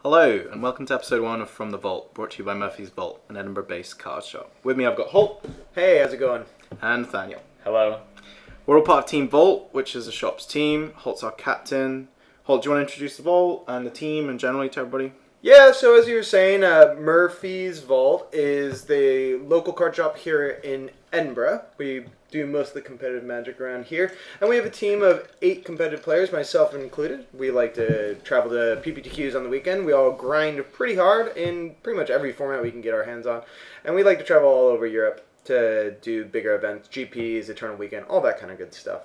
Hello, and welcome to episode 1 of From the Vault, brought to you by Murphy's Vault, an Edinburgh-based card shop. With me I've got Holt. Hey, how's it going? And Nathaniel. Hello. We're all part of Team Vault, which is the shop's team. Holt's our captain. Holt, do you want to introduce the Vault and the team and generally to everybody? Yeah, so as you were saying, Murphy's Vault is the local card shop here in Edinburgh. We do most of the competitive Magic around here. And we have a team of 8 competitive players, myself included. We like to travel to PPTQs on the weekend. We all grind pretty hard in pretty much every format we can get our hands on. And we like to travel all over Europe to do bigger events, GPs, Eternal Weekend, all that kind of good stuff.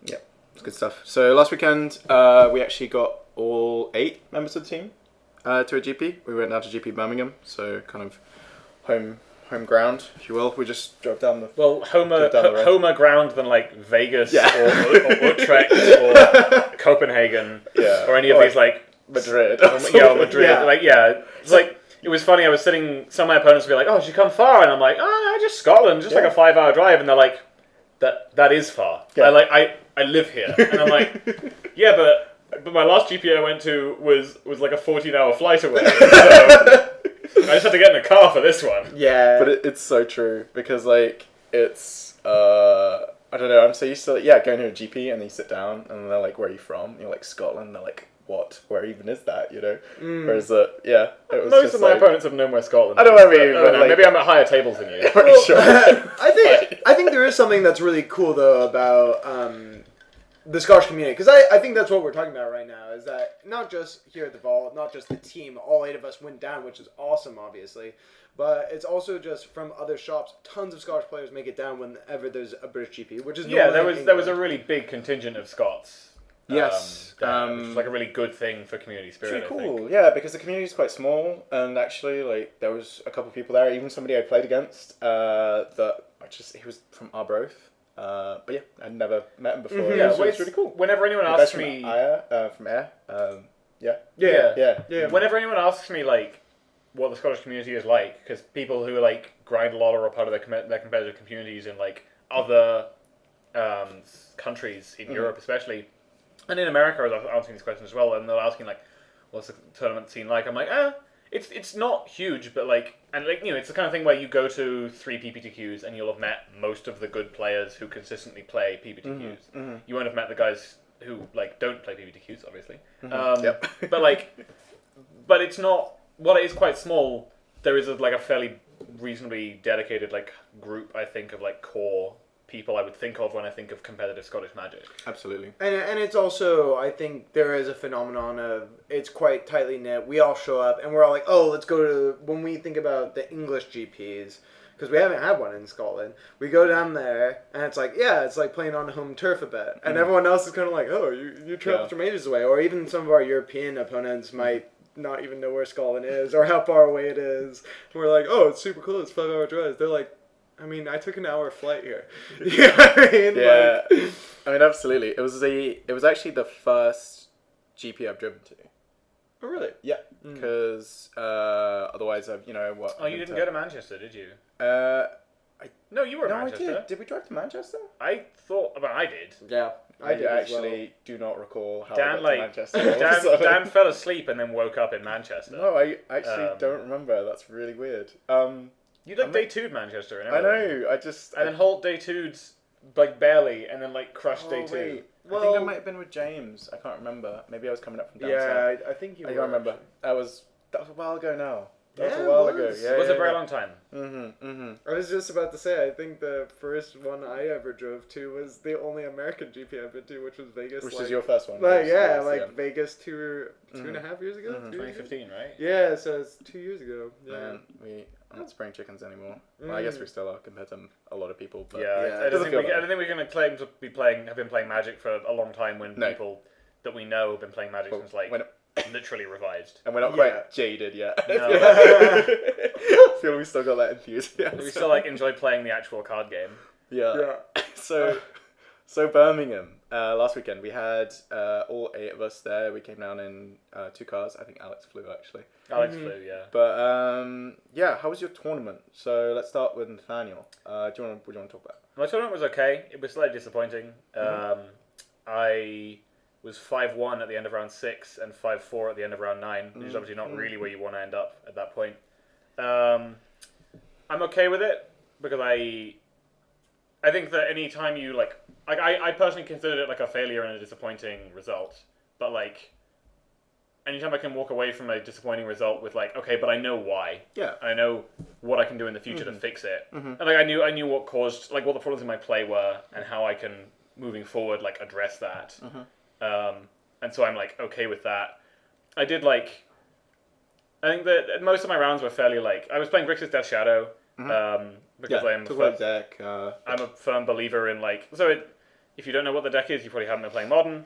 Yep, it's good stuff. So last weekend, we actually got all 8 members of the team to a GP. We went down to GP Birmingham, so kind of home ground, if you will. We just drove down the... Well, homer ground than like Vegas Yeah. or Utrecht or Copenhagen or any of these like... Madrid. Madrid. Yeah. It's like, it was funny, I was sitting, some of my opponents would be like, oh, did you come far? And I'm like, oh, no, just Scotland, just like a 5-hour drive. And they're like, that is far. Yeah. I live here. And I'm like, yeah, but my last GP I went to was like a 14-hour flight away. So I just had to get in a car for this one. Yeah. But it's so true, because like, it's, I don't know, I'm so used to, going to a GP and then you sit down and they're like, where are you from? And you're like, Scotland. And they're like, what? Where even is that, you know? Whereas, it was Most just of my like, opponents have known where Scotland I don't is, know what I mean, but like- maybe I'm at higher tables than you. Pretty sure. I think there is something that's really cool though about the Scottish community, because I think that's what we're talking about right now, is that not just here at the Vault, not just the team, all 8 of us went down, which is awesome obviously, but it's also just from other shops, tons of Scottish players make it down whenever there's a British GP, which is there normally was a England. really big contingent of Scots. Yes. Which is like a really good thing for community It's spirit. really I think. cool, yeah, because the community is quite small, and actually, like, there was a couple of people there, even somebody I played against, he was from Arbroath, but yeah, I'd never met him before. Yeah, so it's really cool. Whenever anyone The guys asks from me, from Ayr, Yeah. whenever anyone asks me like what the Scottish community is like, because people who like grind a lot or are part of their competitive communities in like other countries in Europe, especially, and in America, I was answering these questions as well, and they're asking like, what's the tournament scene like? I'm like, it's not huge, but like, and like, you know, it's the kind of thing where you go to 3 PPTQs and you'll have met most of the good players who consistently play PPTQs. You won't have met the guys who like don't play PPTQs, obviously. But it's not. While it is quite small, there is a fairly reasonably dedicated like group, I think, of like core people I would think of when I think of competitive Scottish Magic. Absolutely. And it's also, I think there is a phenomenon of, it's quite tightly knit. We all show up and we're all like, oh, let's go to, when we think about the English GPs, because we haven't had one in Scotland, we go down there and it's like, it's like playing on home turf a bit. And everyone else is kind of like, oh, you traveled from ages away. Or even some of our European opponents might not even know where Scotland is or how far away it is. And we're like, oh, it's super cool, it's 5-hour drive. They're like, I mean, I took an hour flight here. You know what I mean? Yeah, I mean, absolutely. It was actually the first GP I've driven to. Oh, really? Yeah, because otherwise I've, Oh, you didn't go to Manchester, did you? No, you were in No, I Manchester. did. Did we drive to Manchester? I thought, but I did. Yeah, I did as actually do not recall how I Dan got to Manchester. Dan fell asleep and then woke up in Manchester. No, I actually don't remember. That's really weird. You like day 2'd Manchester and I everything. know. And then Holt day 2'd like barely, and then like crushed day 2. Wait. Well, I think I might have been with James. I can't remember. Maybe I was coming up from down south. Yeah, I think you I were. can't remember. That was a while ago now. That was Yeah, a while it ago. was. Yeah, It was a very long time. I was just about to say, I think the first one I ever drove to was the only American GP I've been to, which was Vegas. Which is your first one? Vegas 2.5 years ago? 2015, right? Yeah, so it's 2 years ago. Yeah. Man, I'm not spraying chickens anymore. Well, I guess we still are compared to a lot of people. But I don't think we're going to claim to have been playing Magic for a long time when people that we know have been playing Magic since literally revised. And we're not quite jaded yet. No. I feel we still got that enthusiasm. We still enjoy playing the actual card game. Yeah. So Birmingham, last weekend we had all 8 of us there. We came down in 2 cars. I think Alex flew actually. Alex flew, yeah. But how was your tournament? So let's start with Nathaniel. What do you want to talk about? My tournament was okay. It was slightly disappointing. I was 5-1 at the end of round 6 and 5-4 at the end of round 9, which is obviously not really where you want to end up at that point. I'm okay with it because I think that any time you like I personally considered it like a failure and a disappointing result, but like anytime I can walk away from a disappointing result with like, okay, but I know why. Yeah. I know what I can do in the future to fix it. And like I knew what caused like what the problems in my play were and how I can moving forward like address that. And so I'm like okay with that. I did like I think that most of my rounds were fairly like I was playing Grixis Death Shadow because I'm a firm believer in like if you don't know what the deck is, you probably haven't been playing Modern.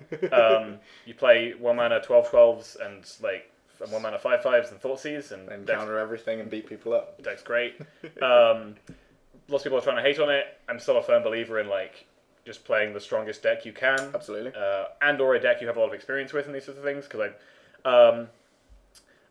You play 1 mana 12/12s and like 1 mana 5/5s and Thoughtseize and counter everything and beat people up. The deck's great. Lots of people are trying to hate on it. I'm still a firm believer in like just playing the strongest deck you can. Absolutely. And or a deck you have a lot of experience with and these sorts of things. Because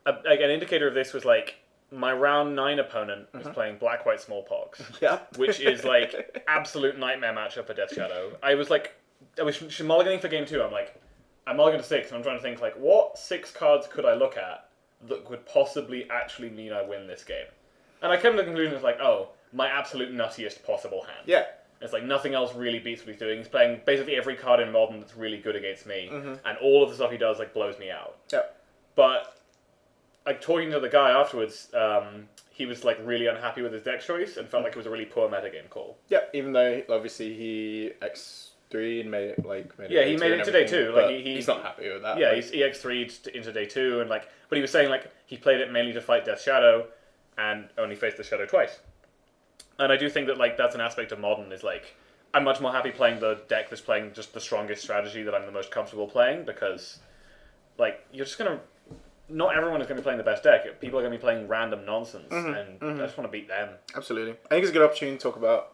an indicator of this was like my round 9 opponent was playing Black-White Smallpox. Yeah. Which is like absolute nightmare matchup for Death Shadow. I was mulliganing for game 2. I'm mulliganing to 6 and I'm trying to think like what 6 cards could I look at that could possibly actually mean I win this game. And I came to the conclusion it's like, oh, my absolute nuttiest possible hand. Yeah. It's like nothing else really beats what he's doing. He's playing basically every card in Modern that's really good against me. And all of the stuff he does like blows me out. Yeah. But like talking to the guy afterwards, he was like really unhappy with his deck choice and felt like it was a really poor metagame call. Yeah, even though obviously he X3 and made it. Yeah, he made it to day 2. Like he's not happy with that. Yeah, he X3'd into day 2 and like, but he was saying like he played it mainly to fight Death Shadow, and only faced the Shadow twice. And I do think that like that's an aspect of Modern is like I'm much more happy playing the deck that's playing just the strongest strategy that I'm the most comfortable playing because like you're just gonna. Not everyone is going to be playing the best deck. People are going to be playing random nonsense, and I just want to beat them. Absolutely. I think it's a good opportunity to talk about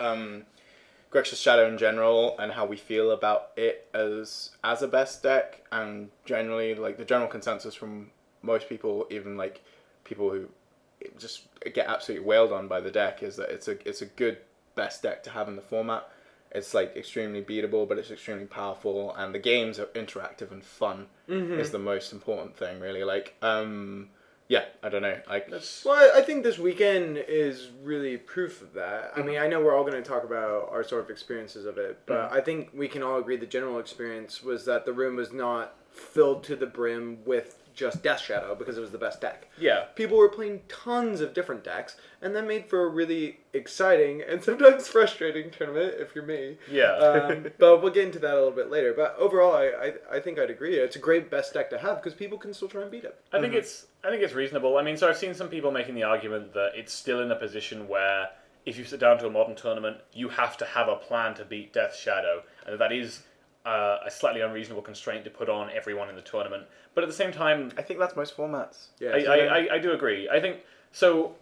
Grixis Shadow in general and how we feel about it as a best deck, and generally like the general consensus from most people, even like people who just get absolutely wailed on by the deck, is that it's a good best deck to have in the format. It's like extremely beatable, but it's extremely powerful, and the games are interactive and fun. Is the most important thing, really. Like, yeah, I don't know. Like, well, I think this weekend is really proof of that. I mean, I know we're all going to talk about our sort of experiences of it, but I think we can all agree the general experience was that the room was not filled to the brim with just Death Shadow because it was the best deck. Yeah. People were playing tons of different decks, and that made for a really exciting and sometimes frustrating tournament, if you're me. Yeah. But we'll get into that a little bit later. But overall, I think I'd agree. It's a great best deck to have because people can still try and beat it. I think it's reasonable. I mean, so I've seen some people making the argument that it's still in a position where if you sit down to a Modern tournament, you have to have a plan to beat Death Shadow, and that is a slightly unreasonable constraint to put on everyone in the tournament. But at the same time, I think that's most formats. Yeah, I do agree. I think so.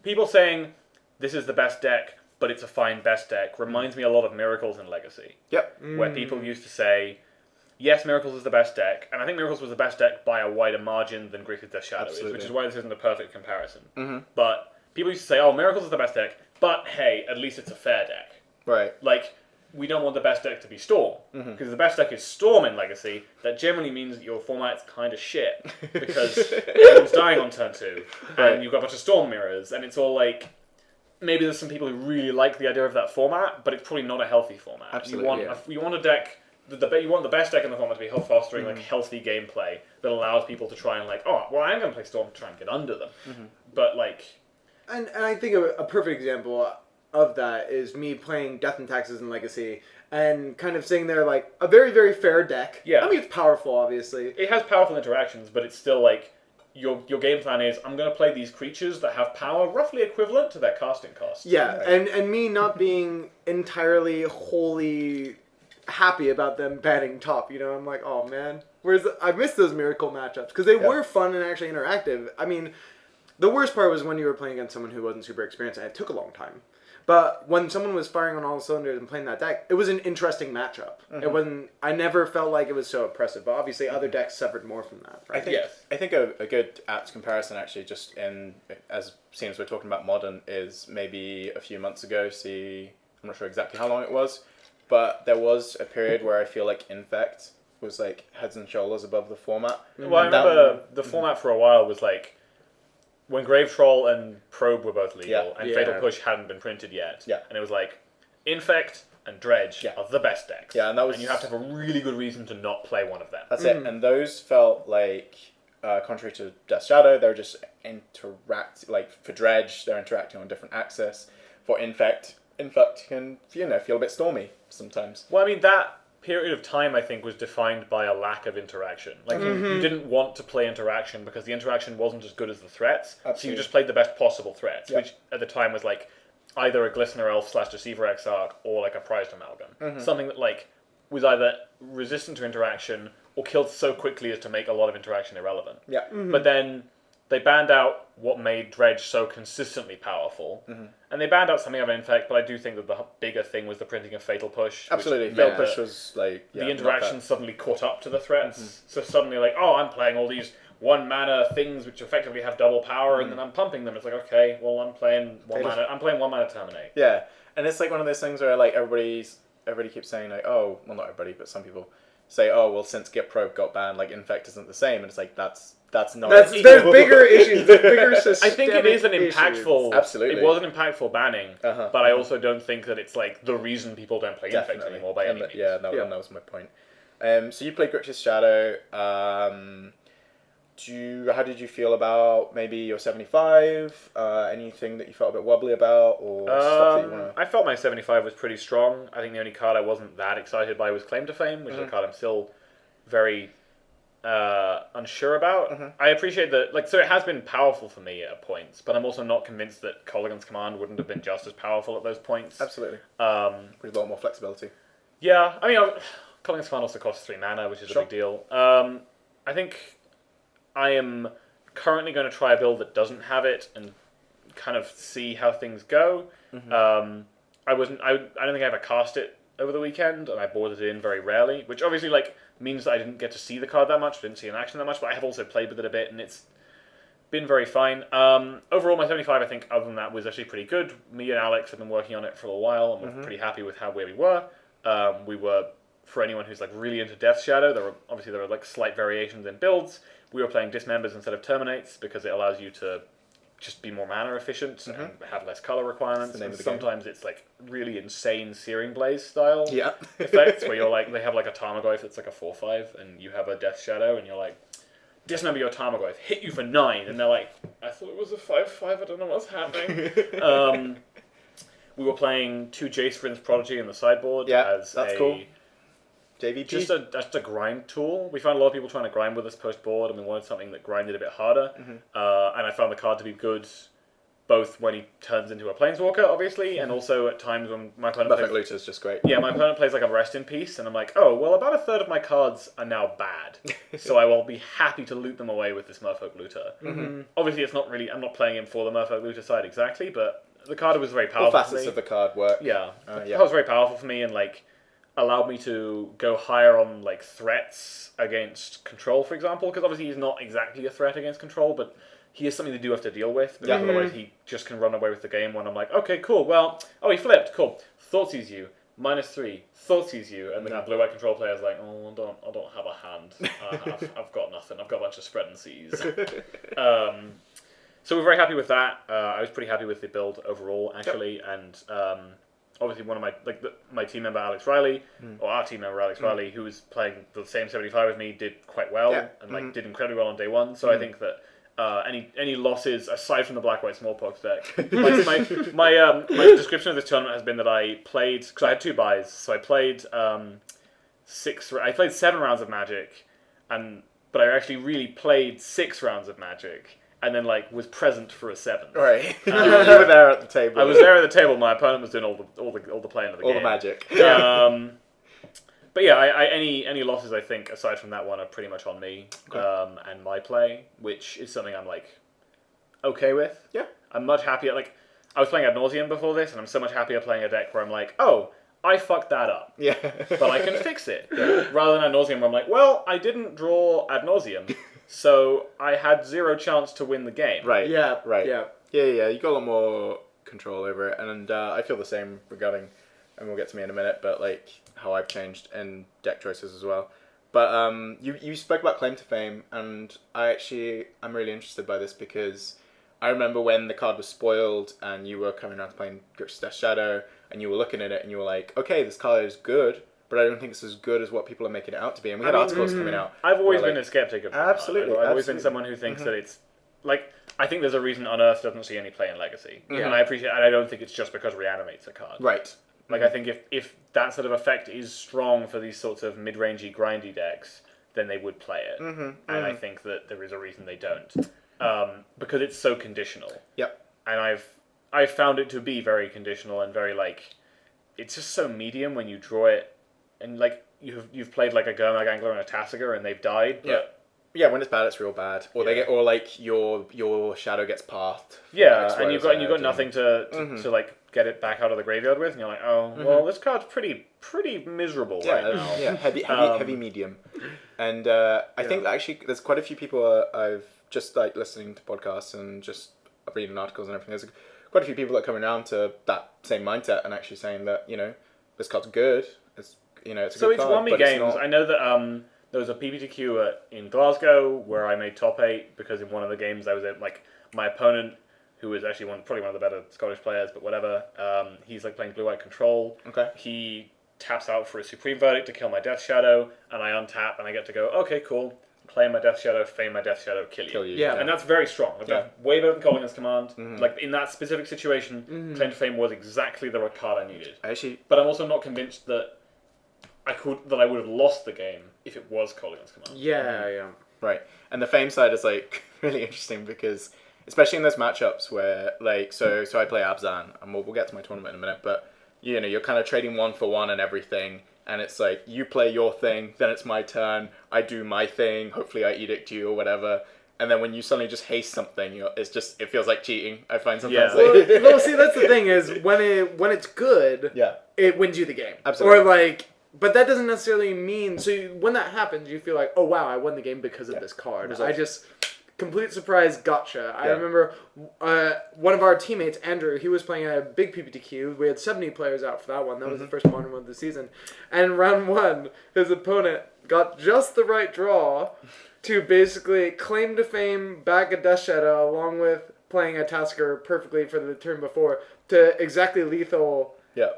People saying this is the best deck, but it's a fine best deck reminds me a lot of Miracles and Legacy. Yep. Where people used to say, yes, Miracles is the best deck, and I think Miracles was the best deck by a wider margin than Grixis Death Shadow is, which is why this isn't a perfect comparison. But people used to say, oh, Miracles is the best deck, but hey, at least it's a fair deck. Right. Like, we don't want the best deck to be Storm, because the best deck is Storm in Legacy. That generally means that your format's kind of shit, because everyone's dying on turn 2, and you've got a bunch of Storm mirrors, and it's all like, maybe there's some people who really like the idea of that format, but it's probably not a healthy format. Absolutely, you want a deck, you want the best deck in the format to be fostering like healthy gameplay that allows people to try and like, oh, well, I'm going to play Storm to try and get under them. But like... And I think a perfect example of that is me playing Death and Taxes in Legacy and kind of sitting there like a very, very fair deck. Yeah. I mean, it's powerful, obviously. It has powerful interactions, but it's still like your game plan is I'm going to play these creatures that have power roughly equivalent to their casting cost. Yeah, and me not being entirely wholly happy about them batting top. You know, I'm like, oh man, I missed those Miracle matchups because they were fun and actually interactive. I mean, the worst part was when you were playing against someone who wasn't super experienced and it took a long time. But when someone was firing on all cylinders and playing that deck, it was an interesting matchup. It wasn't. I never felt like it was so oppressive. But obviously, other decks suffered more from that. Right? I think a good apt comparison actually, just in as seeing as we're talking about Modern, is maybe a few months ago. I'm not sure exactly how long it was, but there was a period where I feel like Infect was like heads and shoulders above the format. Well, I remember the format for a while was like when Grave Troll and Probe were both legal, and Fatal Push hadn't been printed yet. Yeah. And it was like Infect and Dredge are the best decks. Yeah, and that was... And you have to have a really good reason to not play one of them. That's it. And those felt like, contrary to Death Shadow, they're just like for Dredge, they're interacting on a different axis. For Infect can, feel a bit stormy sometimes. Well, I mean, that period of time, I think, was defined by a lack of interaction. Like, you didn't want to play interaction because the interaction wasn't as good as the threats. Absolutely. So you just played the best possible threats, which at the time was like either a Glistener Elf / Deceiver Exarch or like a Prized Amalgam. Something that like was either resistant to interaction or killed so quickly as to make a lot of interaction irrelevant. Yeah. But then they banned out what made Dredge so consistently powerful. And they banned out something of Infect, but I do think that the bigger thing was the printing of Fatal Push. Absolutely. Fatal Push was like... the interaction suddenly caught up to the threats. So suddenly like, oh, I'm playing all these 1 mana things which effectively have double power, and then I'm pumping them. It's like, okay, well, I'm playing 1 mana. I'm playing 1 mana Terminate. Yeah. And it's like one of those things where like everybody keeps saying like, oh, well, not everybody, but some people say, oh, well, since Get Probe got banned, like Infect isn't the same, and it's like that's not. There's bigger issues. There's bigger I think it is an impactful. Issues. Absolutely, it was an impactful banning, but I also don't think that it's like the reason people don't play Infect anymore by any means. Yeah, that was my point. So you played Grixis Shadow. How did you feel about maybe your 75? Anything that you felt a bit wobbly about, or stuff that you want to... I felt my 75 was pretty strong. I think the only card I wasn't that excited by was Claim to Fame, which is a card I'm still very unsure about. I appreciate that, like, so it has been powerful for me at points, but I'm also not convinced that Kolaghan's Command wouldn't have been just as powerful at those points. Absolutely. With a lot more flexibility. Yeah, I mean, Kolaghan's Command also costs 3 mana, which is a big deal. I think I am currently going to try a build that doesn't have it and kind of see how things go. I don't think I ever cast it over the weekend, and I boarded it in very rarely, which obviously like means that I didn't get to see the card that much, didn't see in action that much, but I have also played with it a bit, and it's been very fine. Overall, my 75, I think, other than that, was actually pretty good. Me and Alex have been working on it for a while, and we're pretty happy with where we were. We were, for anyone who's like really into Death Shadow, there were like slight variations in builds. We were playing Dismembers instead of Terminates because it allows you to just be more mana efficient and have less color requirements. And sometimes it's like really insane Searing Blaze style effects where you're like, they have like a Tarmogoyf that's like a 4/5 and you have a Death Shadow and you're like, dismember your Tarmogoyf, hit you for 9, and they're like, I thought it was a 5/5, I don't know what's happening. We were playing 2 Jace Vryn's Prodigy in the sideboard as cool. JVP? Just a grind tool. We found a lot of people trying to grind with us post-board, and we wanted something that grinded a bit harder. And I found the card to be good both when he turns into a Planeswalker, obviously, and also at times when my opponent Perfect Looter's just great. Yeah, my opponent plays like a Rest in Peace, and I'm like, oh, well, about a third of my cards are now bad. So I will be happy to loot them away with this Merfolk Looter. Obviously, it's not really... I'm not playing him for the Merfolk Looter side exactly, but the card was very powerful. All facets of the card work. Yeah. The card was very powerful for me, and, like, allowed me to go higher on like threats against control, for example, because obviously he's not exactly a threat against control, but he is something they do have to deal with, because otherwise he just can run away with the game when I'm like, okay, cool, well, oh, he flipped, cool, Thoughtseize you, -3, Thoughtseize you, and the blue-white control player's like, oh, I don't have a hand, I've got nothing, I've got a bunch of Spread and Seize. So we're very happy with that. I was pretty happy with the build overall, actually, and obviously one of my team member Alex Riley, or our team member Alex Riley, who was playing the same 75 as me, did quite well and did incredibly well on day one. So I think that any losses aside from the black-white smallpox deck, my description of this tournament has been that I played, because I had 2 buys, so I played 7 rounds of Magic, but I actually really played 6 rounds of Magic. And then, like, was present for a 7th. Right. You were there at the table. I was there at the table. My opponent was doing all the playing of the game. All the magic. But yeah, any losses, I think, aside from that one, are pretty much on me and my play, which is something I'm, like, okay with. Yeah. I'm much happier. Like, I was playing Ad Nauseam before this, and I'm so much happier playing a deck where I'm like, oh, I fucked that up. Yeah. But I can fix it. Rather than Ad Nauseam where I'm like, well, I didn't draw Ad Nauseam. So I had 0 chance to win the game. Right. Yeah. Right. Yeah. Yeah. You got a lot more control over it, and I feel the same regarding, and we'll get to me in a minute, but like how I've changed in deck choices as well. But you spoke about claim to fame, and I'm really interested by this because I remember when the card was spoiled and you were coming around to playing Grixis Death Shadow, and you were looking at it and you were like, okay, this card is good, but I don't think it's as good as what people are making it out to be. And we had articles coming out. I've always been a skeptic of the absolutely. card. I've always been someone who thinks that it's like, I think there's a reason Unearth doesn't see any play in Legacy, and I appreciate, and I don't think it's just because Reanimate's a card. Right. Like I think if that sort of effect is strong for these sorts of mid-rangey grindy decks, then they would play it, and I think that there is a reason they don't, because it's so conditional. Yep. And I've found it to be very conditional and very like, it's just so medium when you draw it, and like you've played like a Gurmag Angler and a Tasigur and they've died. But yeah, when it's bad, it's real bad. Or they get, or like your shadow gets pathed. Yeah, and you've got nothing to like get it back out of the graveyard with, and you're like, oh well, this card's pretty miserable right now. Yeah, heavy medium. And I think that actually there's quite a few people I've just like listening to podcasts and just reading articles and everything. There's quite a few people that are coming around to that same mindset and actually saying that this card's good. It's it's a good card. So it's won me games. I know that there was a PPTQ in Glasgow where I made top 8 because in one of the games I was at, like, my opponent, who was actually probably one of the better Scottish players, but whatever, he's like playing blue-white control. Okay. He taps out for a Supreme Verdict to kill my Death Shadow, and I untap and I get to go, okay, cool, play my Death Shadow, fame my Death Shadow, kill you. Yeah. And that's very strong. That's way better than calling as command. Like, in that specific situation, Claim to Fame was exactly the right card I needed. But I'm also not convinced that I would have lost the game if it was calling as command. Yeah. Right. And the fame side is like really interesting because especially in those matchups where like so I play Abzan and we'll get to my tournament in a minute, but you're kind of trading 1 for 1 and everything, and it's like you play your thing, then it's my turn, I do my thing, hopefully I edict you or whatever. And then when you suddenly just haste something, it feels like cheating. I find sometimes. Yeah. Well, see, that's the thing is when it's good, it wins you the game. Absolutely. Or like. But that doesn't necessarily mean... So when that happens, you feel like, oh, wow, I won the game because of this card. Results. I just... Complete surprise, gotcha. I remember one of our teammates, Andrew, he was playing a big PPTQ. We had 70 players out for that one. That was the first modern one of the season. And round 1, his opponent got just the right draw to basically claim to fame, back a Death Shadow, along with playing a Tasker perfectly for the turn before, to exactly lethal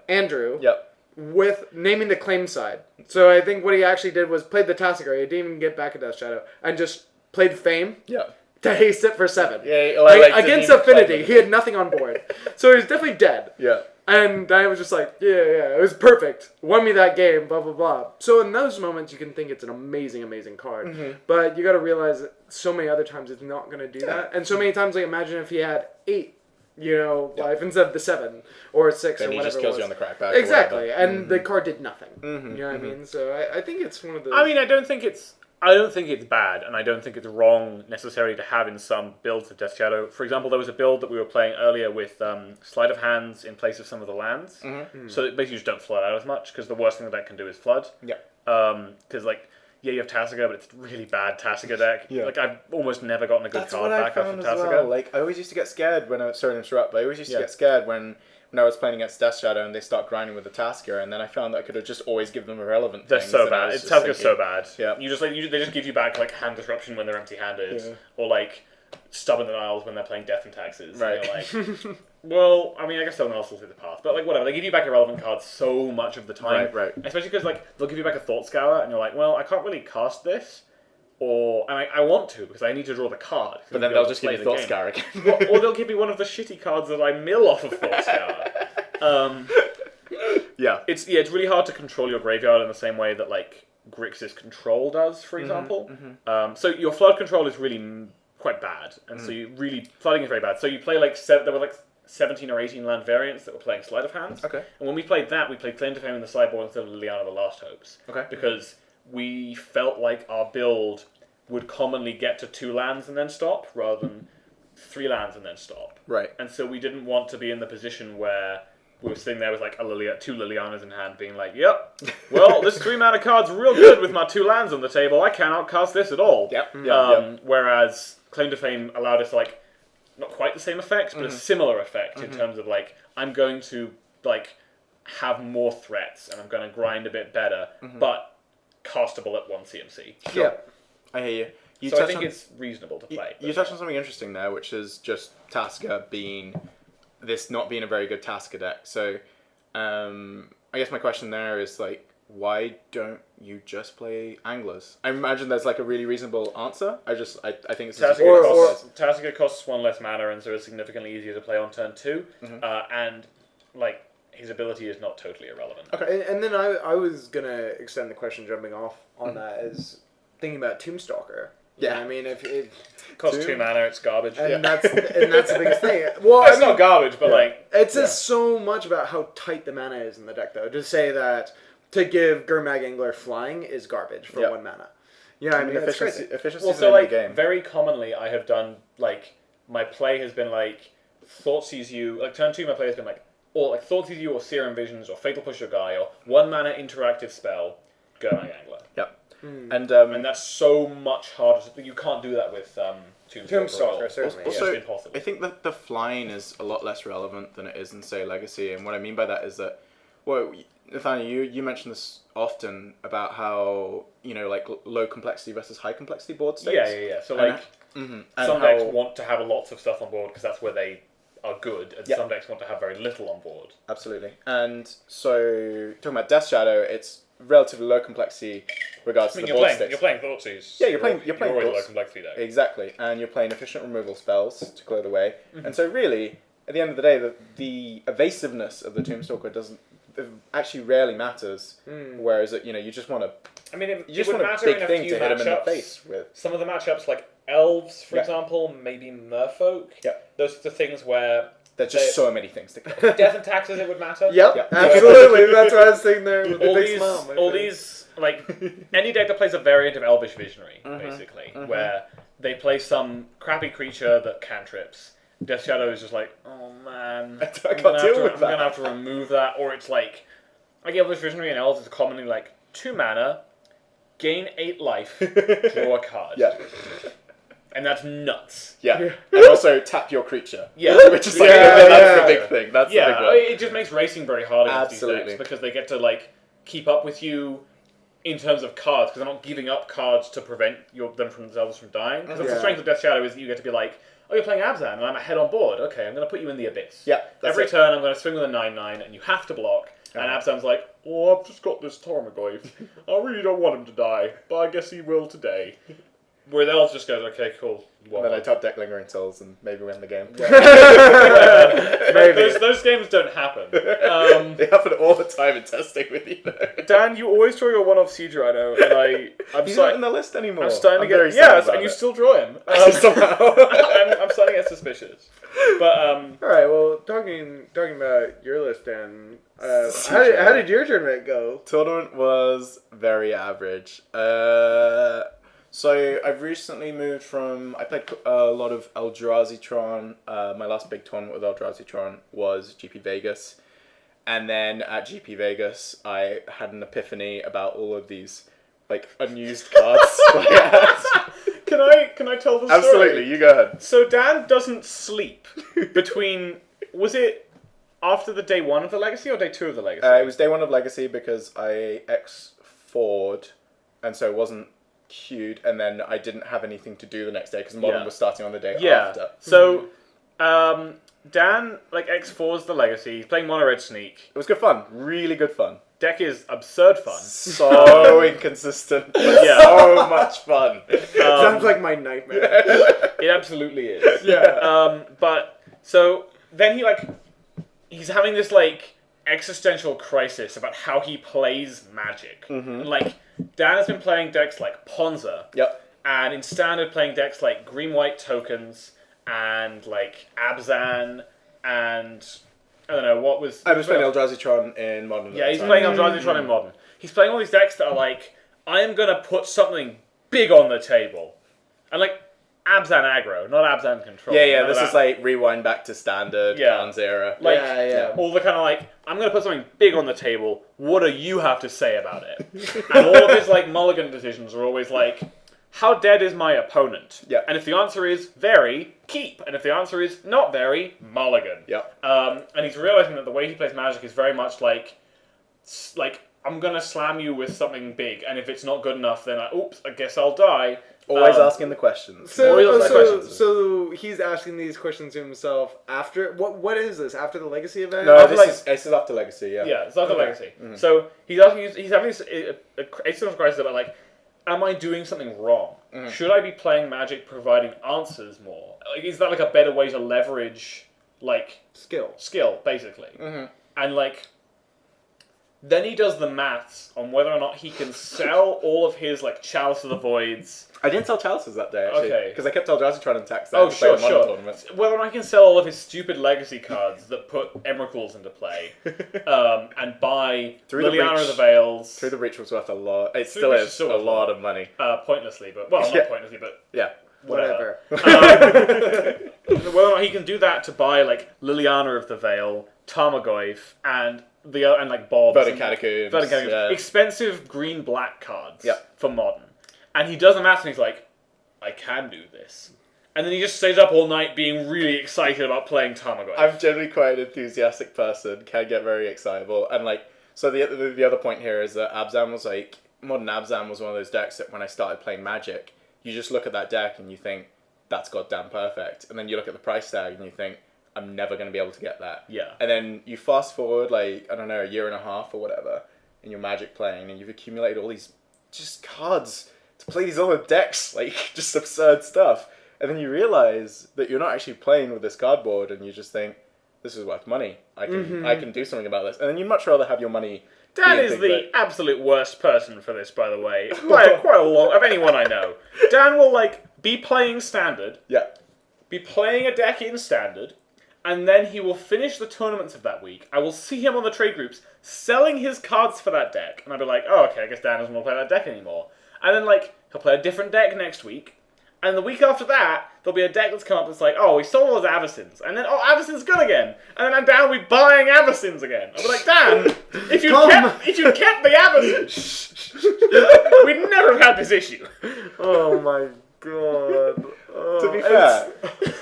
Andrew. Yep. With naming the claim side. So I think what he actually did was played the Tassiger. He didn't even get back a Death Shadow. And just played Fame to haste it for 7. Yeah, against Affinity. He had nothing on board. So he was definitely dead. Yeah. And I was just like, it was perfect. Won me that game, blah, blah, blah. So in those moments, you can think it's an amazing, amazing card. But you got to realize that so many other times it's not going to do that. And so many times, like, imagine if he had 8. Life instead of the 7 or 6 then or whatever. He just kills you on the crackback. Exactly, and the card did nothing. You know what I mean? So I think it's one of those. I mean, I don't think it's bad, and I don't think it's wrong necessarily to have in some builds of Death Shadow. For example, there was a build that we were playing earlier with Sleight of Hands in place of some of the lands, so that basically you just don't flood out as much because the worst thing that can do is flood. Yeah. Because you have Tasigur, but it's a really bad Tasigur deck. Yeah. Like, I've almost never gotten a good card back off of Tasigur. Well. Like, I always used to get scared when I was... Sorry to interrupt, but I always used to get scared when I was playing against Death Shadow and they start grinding with the Tasigur, and then I found that I could have just always give them irrelevant They're things. so bad. Tasigur's so bad. Yeah. They just give you back, like, Hand Disruption when they're empty-handed, or, like, Stubborn Denials when they're playing Death and Taxes. Right. And you're like... Well, I mean, I guess someone else will through the path, but like whatever. They give you back irrelevant cards so much of the time, right? Especially because like they'll give you back a Thought Scour, and you're like, well, I can't really cast this, and I want to because I need to draw the card. But then they'll just give you Thought Scour again, or they'll give you one of the shitty cards that I mill off of Thought Scour. It's really hard to control your graveyard in the same way that like Grixis Control does, for example. So your flood control is really quite bad, and so you really flooding is very bad. So you play like there were like 17 or 18 land variants that were playing Sleight of Hands. Okay. And when we played that, we played Claim to Fame in the sideboard instead of Liliana the Last Hopes. Okay. Because we felt like our build would commonly get to 2 lands and then stop, rather than 3 lands and then stop. Right. And so we didn't want to be in the position where we were sitting there with like 2 Lilianas in hand being like, yep, well, this 3 mana card's real good with my 2 lands on the table. I cannot cast this at all. Yep. Whereas Claim to Fame allowed us like, not quite the same effect, but a similar effect in terms of like, I'm going to like have more threats and I'm going to grind a bit better, but castable at 1 CMC. Sure. Yeah. I hear you. You So I touched think on- it's reasonable to play. You touched on something interesting there, which is just Tasker being this not being a very good Tasker deck. So, I guess my question there is like, why don't you just play Anglers? I imagine there's like a really reasonable answer. I think it's just Tasker costs 1 less mana, and so it's significantly easier to play on turn 2. And like his ability is not totally irrelevant. Okay. And then I was gonna extend the question, jumping off on that, is thinking about Tombstalker. Yeah. I mean, if it Costs 2 mana, it's garbage. and that's the biggest thing. Well, It's not garbage, but like it says so much about how tight the mana is in the deck, though. To say that to give Gurmag Angler flying is garbage for 1 mana. You know, I mean, efficiency. crazy. Efficiency well, is so in the like game. very commonly, I have done like my play has been like Thoughtseize You. Like turn 2, my play has been like Thoughtseize You or Serum Visions or Fatal Push Your Guy or 1 mana interactive spell, Gurmag Angler. Yep. And that's so much harder. You can't do that with Tombstalker. Certainly. It's Also, just impossible. I think that the flying is a lot less relevant than it is in, say, Legacy. And what I mean by that is that, well, Nathaniel, you mention this often about how, you know, like low complexity versus high complexity board states. Yeah. So like And some decks want to have lots of stuff on board because that's where they are good, and Yeah. some decks want to have very little on board. Absolutely. And so, talking about Death Shadow, it's relatively low complexity regards to the board states. You're playing Thoughtseize. Yeah, you're playing always a low Thoughts. complexity deck. Exactly. And you're playing efficient removal spells to clear the way. And so really, at the end of the day, the evasiveness of the Tombstalker actually rarely matters. Whereas, you know, you just want to... I mean, You just would want a matter big in a thing few to hit him in the matchups. face with. Some of the matchups, like Elves, for Yeah. example, maybe Merfolk. Yeah. Those are the things where There's just so many things to kill. Death and Taxes, it would matter. Yep, Yep. absolutely. That's what I was thinking there. With the big smile on my all face. these, like, any deck that plays a variant of Elvish Visionary, basically, where they play some crappy creature that cantrips. Death Shadow is just like, oh man, I can't deal with I'm that. gonna have to remove that, or it's like Elvish Visionary and Elves is commonly like 2 mana, gain 8 life, draw a card. Yeah. And that's nuts. Yeah. And also tap your creature. Yeah. Which is like, Yeah, that's the yeah. big thing. That's the big Yeah, one. it just makes racing very hard against Absolutely. these decks because they get to like keep up with you in terms of cards because they're not giving up cards to prevent them themselves from dying. Because that's the Yeah. strength of Death Shadow is that you get to be like, oh, you're playing Abzan and I'm ahead on board. Okay, I'm going to put you in the Abyss. Yeah, that's Every it. turn I'm going to swing with a 9/9 and you have to block. And Abzan's like, oh, I've just got this Tarmogoyf. I really don't want him to die, but I guess he will today. Where the Elves just goes, okay, cool. And then I top deck Lingering Souls and maybe win the game. Maybe. Those games don't happen. They happen all the time in testing with you. Dan, you always draw your one-off Siege Rhino, and I'm He's not in the list anymore. I'm starting to very get sad yes, about and you it. still draw him. Somehow. I'm starting to get suspicious. But All right. Well, talking about your list, Dan. How did your tournament go? Tournament was very average. So I've recently moved from... I played a lot of Eldrazi-tron. My last big tournament with Eldrazi-tron was GP Vegas. And then at GP Vegas, I had an epiphany about all of these like unused cards. can I tell the story? Absolutely, you go ahead. So Dan doesn't sleep between. Was it after the day 1 of the Legacy or day 2 of the Legacy? It was day 1 of Legacy because I X4'd, and so it wasn't queued, and then I didn't have anything to do the next day because Modern Yeah. was starting on the day Yeah. after. So, Dan like X4's the Legacy. He's playing Mono Red Sneak. It was good fun. Really good fun. Deck is absurd fun. So inconsistent. But Yeah. so much fun. Sounds like my nightmare. It absolutely is. Yeah. But so then he's having this like existential crisis about how he plays Magic. And, like Dan has been playing decks like Ponza. Yep. And in Standard playing decks like Green White Tokens and like Abzan and I don't know what was. I was playing Eldrazi-tron in Modern. Yeah, he's playing Eldrazi-tron in Modern. He's playing all these decks that are like, I am gonna put something big on the table, and like Abzan aggro, not Abzan control. Yeah, None of this that. is like rewind back to Standard, Yeah. Khan's era. Like, Yeah. all the kind of like, I'm going to put something big on the table, what do you have to say about it? And all of his like mulligan decisions are always like, how dead is my opponent? Yeah. And if the answer is very, keep. And if the answer is not very, mulligan. Yep. And he's realizing that the way he plays Magic is very much like I'm gonna slam you with something big, and if it's not good enough, then I guess I'll die. Always asking the questions. So he's asking these questions to himself after what is this after the Legacy event? No, this is after Legacy. Yeah. Yeah, it's after Legacy. Mm-hmm. So he's asking. He's having this existential crisis about like, am I doing something wrong? Mm-hmm. Should I be playing Magic, providing answers more? Like, is that like a better way to leverage like skill basically? Mm-hmm. And like. Then he does the maths on whether or not he can sell all of his like Chalice of the Voids. I didn't sell Chalices that day actually, because I kept Eldrazi trying to tax that. Oh, sure. Whether or not he can sell all of his stupid legacy cards that put Emrakul's into play, and buy Liliana of the Veils. Through the Reach was worth a lot. It still is a lot of money. Pointlessly, but not pointlessly, but yeah. Whatever. Whether or not he can do that to buy like Liliana of the Veil, Tarmogoyf, and like Bob's Verdant Catacombs. Yeah. Expensive green-black cards for Modern. And he does the maths and he's like, I can do this. And then he just stays up all night being really excited about playing Tarmogoyf. I'm generally quite an enthusiastic person, can get very excitable. And like, so the other point here is that Abzan was like, Modern Abzan was one of those decks that when I started playing Magic, you just look at that deck and you think, that's goddamn perfect. And then you look at the price tag and you think, I'm never going to be able to get that. Yeah. And then you fast forward, like, I don't know, a year and a half or whatever, in your Magic playing, and you've accumulated all these just cards to play these other decks, like, just absurd stuff. And then you realize that you're not actually playing with this cardboard, and you just think, this is worth money. I can do something about this. And then you'd much rather have your money... Dan is the absolute worst person for this, by the way. Quite a lot of anyone I know. Dan will, like, be playing Standard. Yeah. Be playing a deck in Standard. And then he will finish the tournaments of that week. I will see him on the trade groups selling his cards for that deck. And I'll be like, oh, okay, I guess Dan doesn't want to play that deck anymore. And then, like, he'll play a different deck next week. And the week after that, there'll be a deck that's come up that's like, oh, we sold all those Avacins. And then, oh, Avacin's good again. And then Dan will be buying Avacins again. I'll be like, Dan, if you kept the Avacins, we'd never have had this issue. Oh, my God. To be fair,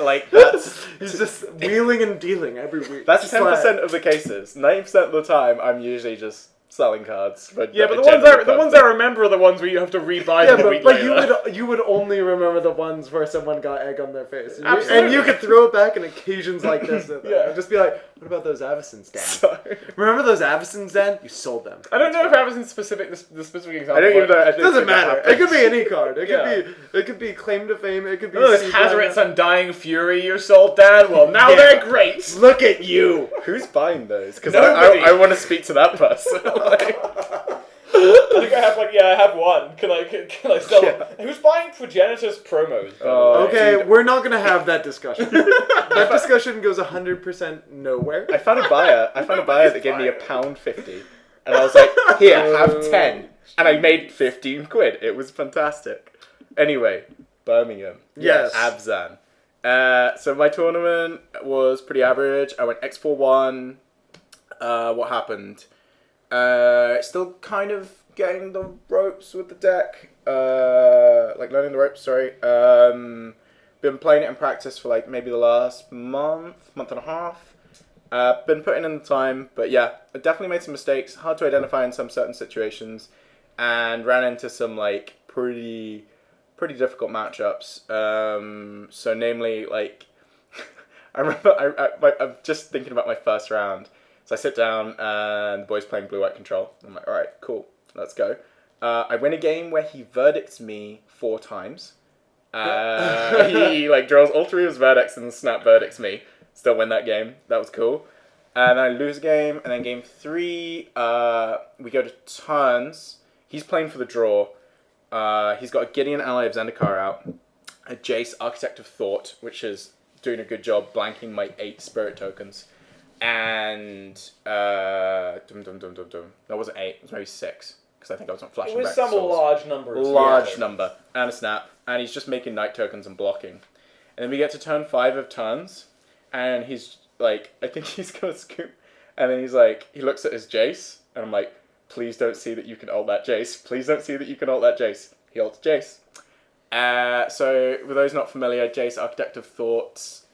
like, that's... He's just wheeling and dealing every week. That's 10% of the cases. 90% of the time, I'm usually just selling cards. But the ones I remember are the ones where you have to rebuy them a week later. You would only remember the ones where someone got egg on their face. And you could throw it back in occasions like this. And just be like, what about those Avacins, Dan? Sorry. Remember those Avacins, Dan? You sold them. I don't know if Avacin's specific, the specific example. I don't even know. It doesn't matter. It could be any card. It could be Claim to Fame. It could be... Those Hazoret's Undying Fury you sold, Dan? Well, now they're great. Look at you. Who's buying those? Because I want to speak to that person. I think I have one. Can I sell it? Who's buying Progenitors promos? Okay, we're not going to have that discussion. That discussion goes 100% nowhere. I found a buyer that gave me £1.50. And I was like, here, have 10. And I made 15 quid. It was fantastic. Anyway, Birmingham. Yes. Abzan. So my tournament was pretty average. I went X4-1. What happened? Still kind of getting the ropes with the deck. Like learning the ropes, sorry. Been playing it in practice for like maybe the last month and a half. Been putting in the time, but yeah, I definitely made some mistakes. Hard to identify in some certain situations. And ran into some like pretty difficult matchups. So namely, like, I remember I'm just thinking about my first round. So I sit down and the boy's playing blue-white control. I'm like, all right, cool, let's go. I win a game where he verdicts me 4 times. He like draws all 3 of his verdicts and snap verdicts me. Still win that game. That was cool. And I lose a game, and then game 3, we go to turns. He's playing for the draw. He's got a Gideon Ally of Zendikar out, a Jace Architect of Thought, which is doing a good job blanking my 8 spirit tokens. And that wasn't 8. It was maybe 6 because I think I was on flashing back. It was some large number. Large number and a snap, and he's just making night tokens and blocking. And then we get to turn 5 of turns, and he's like, I think he's gonna scoop, and then he's like, he looks at his Jace, and I'm like, please don't see that you can ult that Jace. Please don't see that you can ult that Jace. He ults Jace. So for those not familiar, Jace Architect of Thought's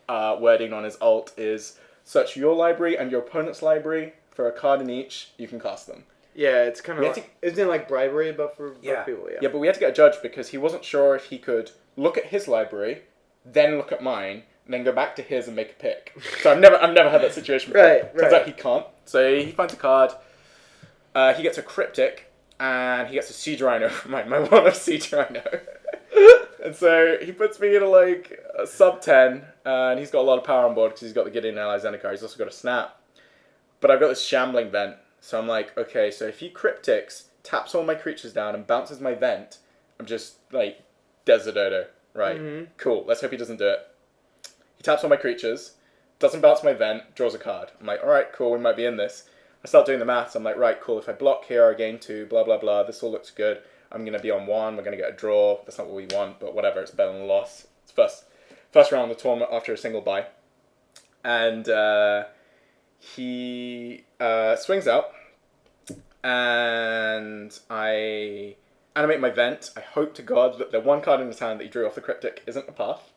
wording on his ult is: search your library and your opponent's library for a card in each, you can cast them. Yeah, it's kind We of had isn't it like bribery, but for people? Yeah, but we had to get a judge because he wasn't sure if he could look at his library, then look at mine, and then go back to his and make a pick. So I've never had that situation before. Right. Turns out he can't. So he finds a card. He gets a cryptic, and he gets a siege rhino from my one of siege rhino. And so he puts me in a sub 10, and he's got a lot of power on board because he's got the Gideon Allies Zendikar. He's also got a snap. But I've got this shambling vent. So I'm like, okay, so if he cryptics, taps all my creatures down, and bounces my vent, I'm just like, Desert Dodo. Right, cool. Let's hope he doesn't do it. He taps all my creatures, doesn't bounce my vent, draws a card. I'm like, alright, cool, we might be in this. I start doing the maths. I'm like, right, cool, if I block here, I gain 2, blah, blah, blah. This all looks good. I'm going to be on 1. We're going to get a draw. That's not what we want, but whatever. It's better than a loss. It's first round of the tournament after a single bye. And he swings out, and I animate my vent. I hope to God that the one card in his hand that he drew off the cryptic isn't a puff.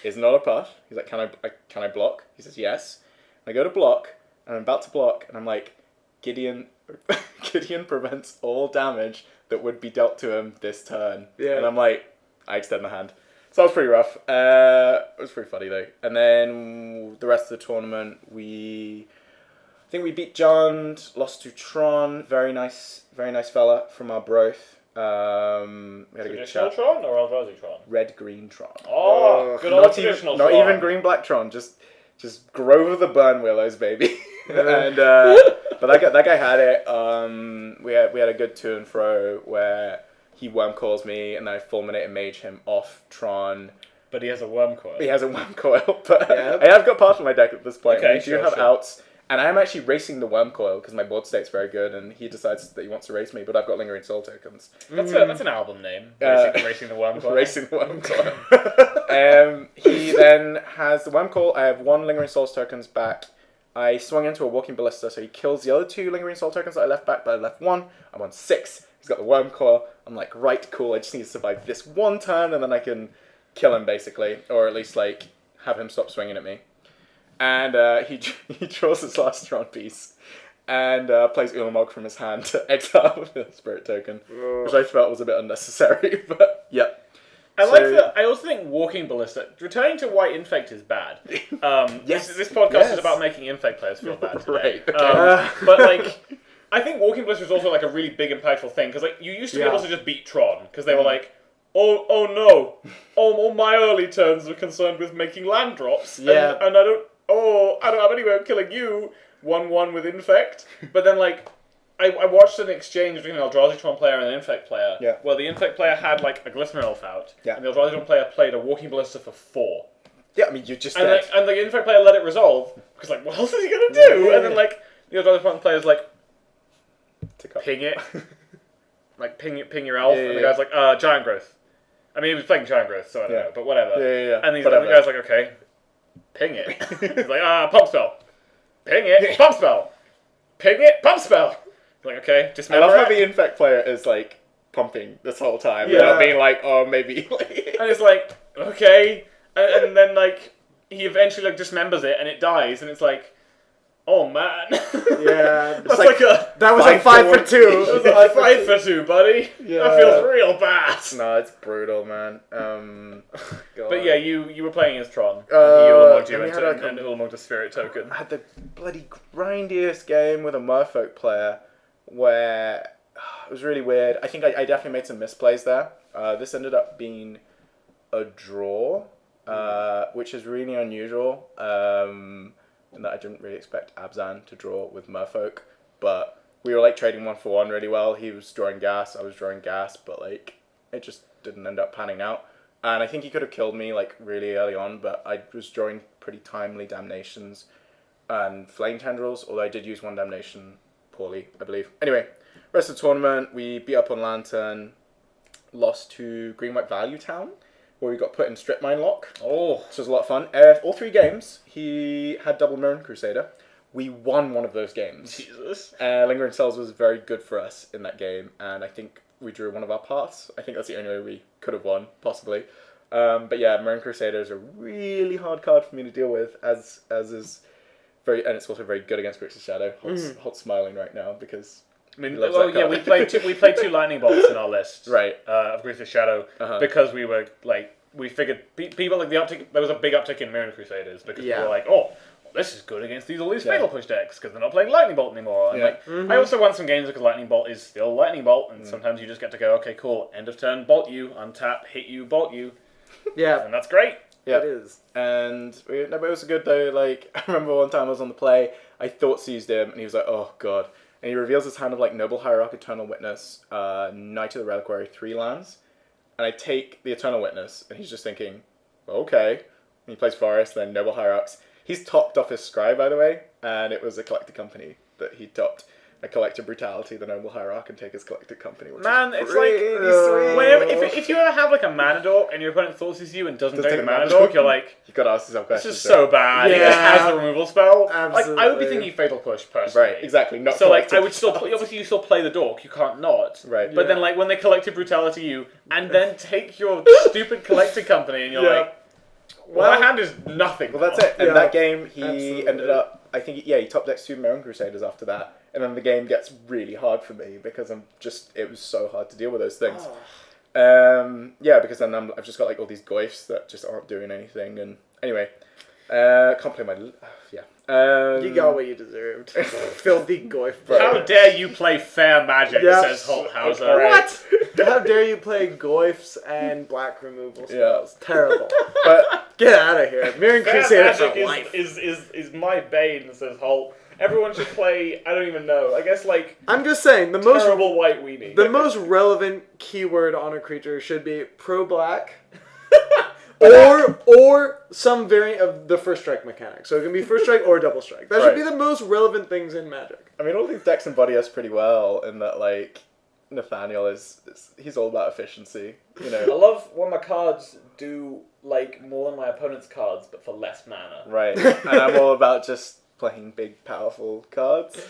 Is not a puff. He's like, can I block? He says yes. And I go to block, and I'm about to block, and I'm like, Gideon prevents all damage that would be dealt to him this turn. Yeah. And I'm like, I extend my hand. So that was pretty rough. It was pretty funny though. And then the rest of the tournament, I think we beat Jund, lost to Tron, very nice fella from our broth. We had a good Traditional chat. Tron or Eldrazi Tron? Red green Tron. Oh, good old traditional Not Tron. even green black Tron, just Grove of the Burn Willows, baby. And but that guy had it. We had a good to and fro where he worm calls me, and then I fulminate and mage him off Tron. But he has a worm coil. He has a worm coil, but Yeah. I have got parts of my deck at this point. Okay, We do sure, have sure. outs, and I am actually racing the worm coil because my board state's very good, and he decides that he wants to race me, but I've got lingering soul tokens. That's an album name. Racing the worm coil. Racing the worm coil. He then has the worm coil. I have 1 lingering souls tokens back. I swung into a walking ballista, so he kills the other 2 lingering soul tokens that I left back, but I left 1. I'm on 6. He's got the worm coil. I'm like, right, cool. I just need to survive this one turn, and then I can kill him, basically, or at least like have him stop swinging at me. And he draws his last Tron piece and plays Ulamog from his hand to exile the spirit token, which I felt was a bit unnecessary, but yeah. I also think walking ballista. Returning to why infect is bad. Yes. This podcast Yes. is about making infect players feel bad today. Right, okay. But like, I think walking ballista is also like a really big impactful thing because like you used to be able to just beat Tron because they were like, oh no, all my early turns were concerned with making land drops. Yeah. And I don't have any way of killing you. 1/1 with infect. But then like. I watched an exchange between an Eldrazi player and an Infect player, where the Infect player had like a Glistener Elf out, and the Eldrazi player played a Walking Ballista for 4. Yeah, I mean, you're just and dead. and the Infect player let it resolve, because like, what else is he going to do? Yeah. And then like, the Eldrazi player's like, Tick up. ping it. Like, ping your elf, Yeah, and the yeah. guy's like, Giant Growth. I mean, he was playing Giant Growth, so I don't know, but whatever. Yeah. And the guy's like, okay, ping it. He's like, pump spell. Ping it, pump spell. Ping it, pump spell. Like, okay, I dismember love how it. the infect player is like pumping this whole time, Yeah. without being like, oh, maybe. And it's like, okay. And then, like, he eventually, like, dismembers it and it dies. And it's like, oh, man. Yeah, That's like a... that was a 5 for 2. It was like 5 for 2, buddy. Yeah. That feels real bad. No, it's brutal, man. God. But yeah, you were playing as Tron. And he Ulamoged you and we had a- and Ulamoged a spirit token. I had the bloody grindiest game with a Merfolk player where it was really weird. I think I definitely made some misplays there. This ended up being a draw, which is really unusual. And that I didn't really expect Abzan to draw with Merfolk, but we were like trading 1-for-1 really well. He was drawing gas, I was drawing gas, but like it just didn't end up panning out. And I think he could have killed me like really early on, but I was drawing pretty timely damnations and flame tendrils, although I did use 1 damnation poorly, I believe. Anyway, rest of the tournament, we beat up on Lantern, lost to Green White Value Town, where we got put in strip mine lock. Oh. Which was a lot of fun. All 3 games, he had double Mirren Crusader. We won one of those games. Jesus. Lingering Cells was very good for us in that game, and I think we drew one of our paths. I think that's the only way we could have won, possibly. But yeah, Mirren Crusader is a really hard card for me to deal with, as is very, and it's also very good against Grixis Shadow. Holt's smiling right now because I mean, Loves well, that yeah, card. we played two lightning bolts in our list, Right. Of Grease's Shadow, because we were like, we figured people like the uptick. There was a big uptick in Mirren Crusaders because we were like, oh, this is good against all these Fatal Push decks because they're not playing Lightning Bolt anymore. And I also won some games because Lightning Bolt is still Lightning Bolt, and sometimes you just get to go, okay, cool, end of turn, bolt you, untap, hit you, bolt you. Yeah, And that's great. Yeah, it is. And but it was good though. Like I remember one time I was on the play, I thought seized him, and he was like, "Oh god!" And he reveals his hand of like Noble Hierarch, Eternal Witness, Knight of the Reliquary, 3 lands, and I take the Eternal Witness, and he's just thinking, "Okay." And he plays Forest, then Noble Hierarchs. He's topped off his Scry, by the way, and it was a collector company that he topped. A Collector Brutality, the Noble Hierarch, and take his collector company. Which Man, is it's like sweet. whenever if you ever have like a mana dork and your opponent forces you and doesn't take the mana dork, you're like, you gotta ask yourself this questions. is so bad. It just has the removal spell. Absolutely. Like I would be thinking Fatal Push personally. Right, exactly. Not So like I collective would still spells. obviously you still play the dork, you can't not. Right. But then like when they collective brutality you and then take your stupid collector company and you're like, well, my hand is nothing. Well, that's it. And Yeah. that game, he Absolutely. ended up. I think, he top decks 2 Mirren Crusaders after that, and then the game gets really hard for me because it was so hard to deal with those things. Yeah, because then I've just got like all these goifs that just aren't doing anything, and anyway, can't play my. You got what you deserved. Filthy goif. How dare you play fair magic, Yep. says Holt Hauser. What? How dare you play goifs and black removal spells? Terrible. But Get out of here. Mirren Fair Crusader for magic life. is my bane, says Holt. Everyone should play, I don't even know, I guess like I'm just saying, the most white weenie. the most relevant keyword on a creature should be pro-black. Or some variant of the first strike mechanic. So it can be first strike or double strike. That should be the most relevant things in Magic. I mean, all these decks embody us pretty well in that, like, Nathaniel he's all about efficiency, you I know. love when my cards do like more than my opponent's cards, but for less mana. Right, and I'm all about just playing big, powerful cards.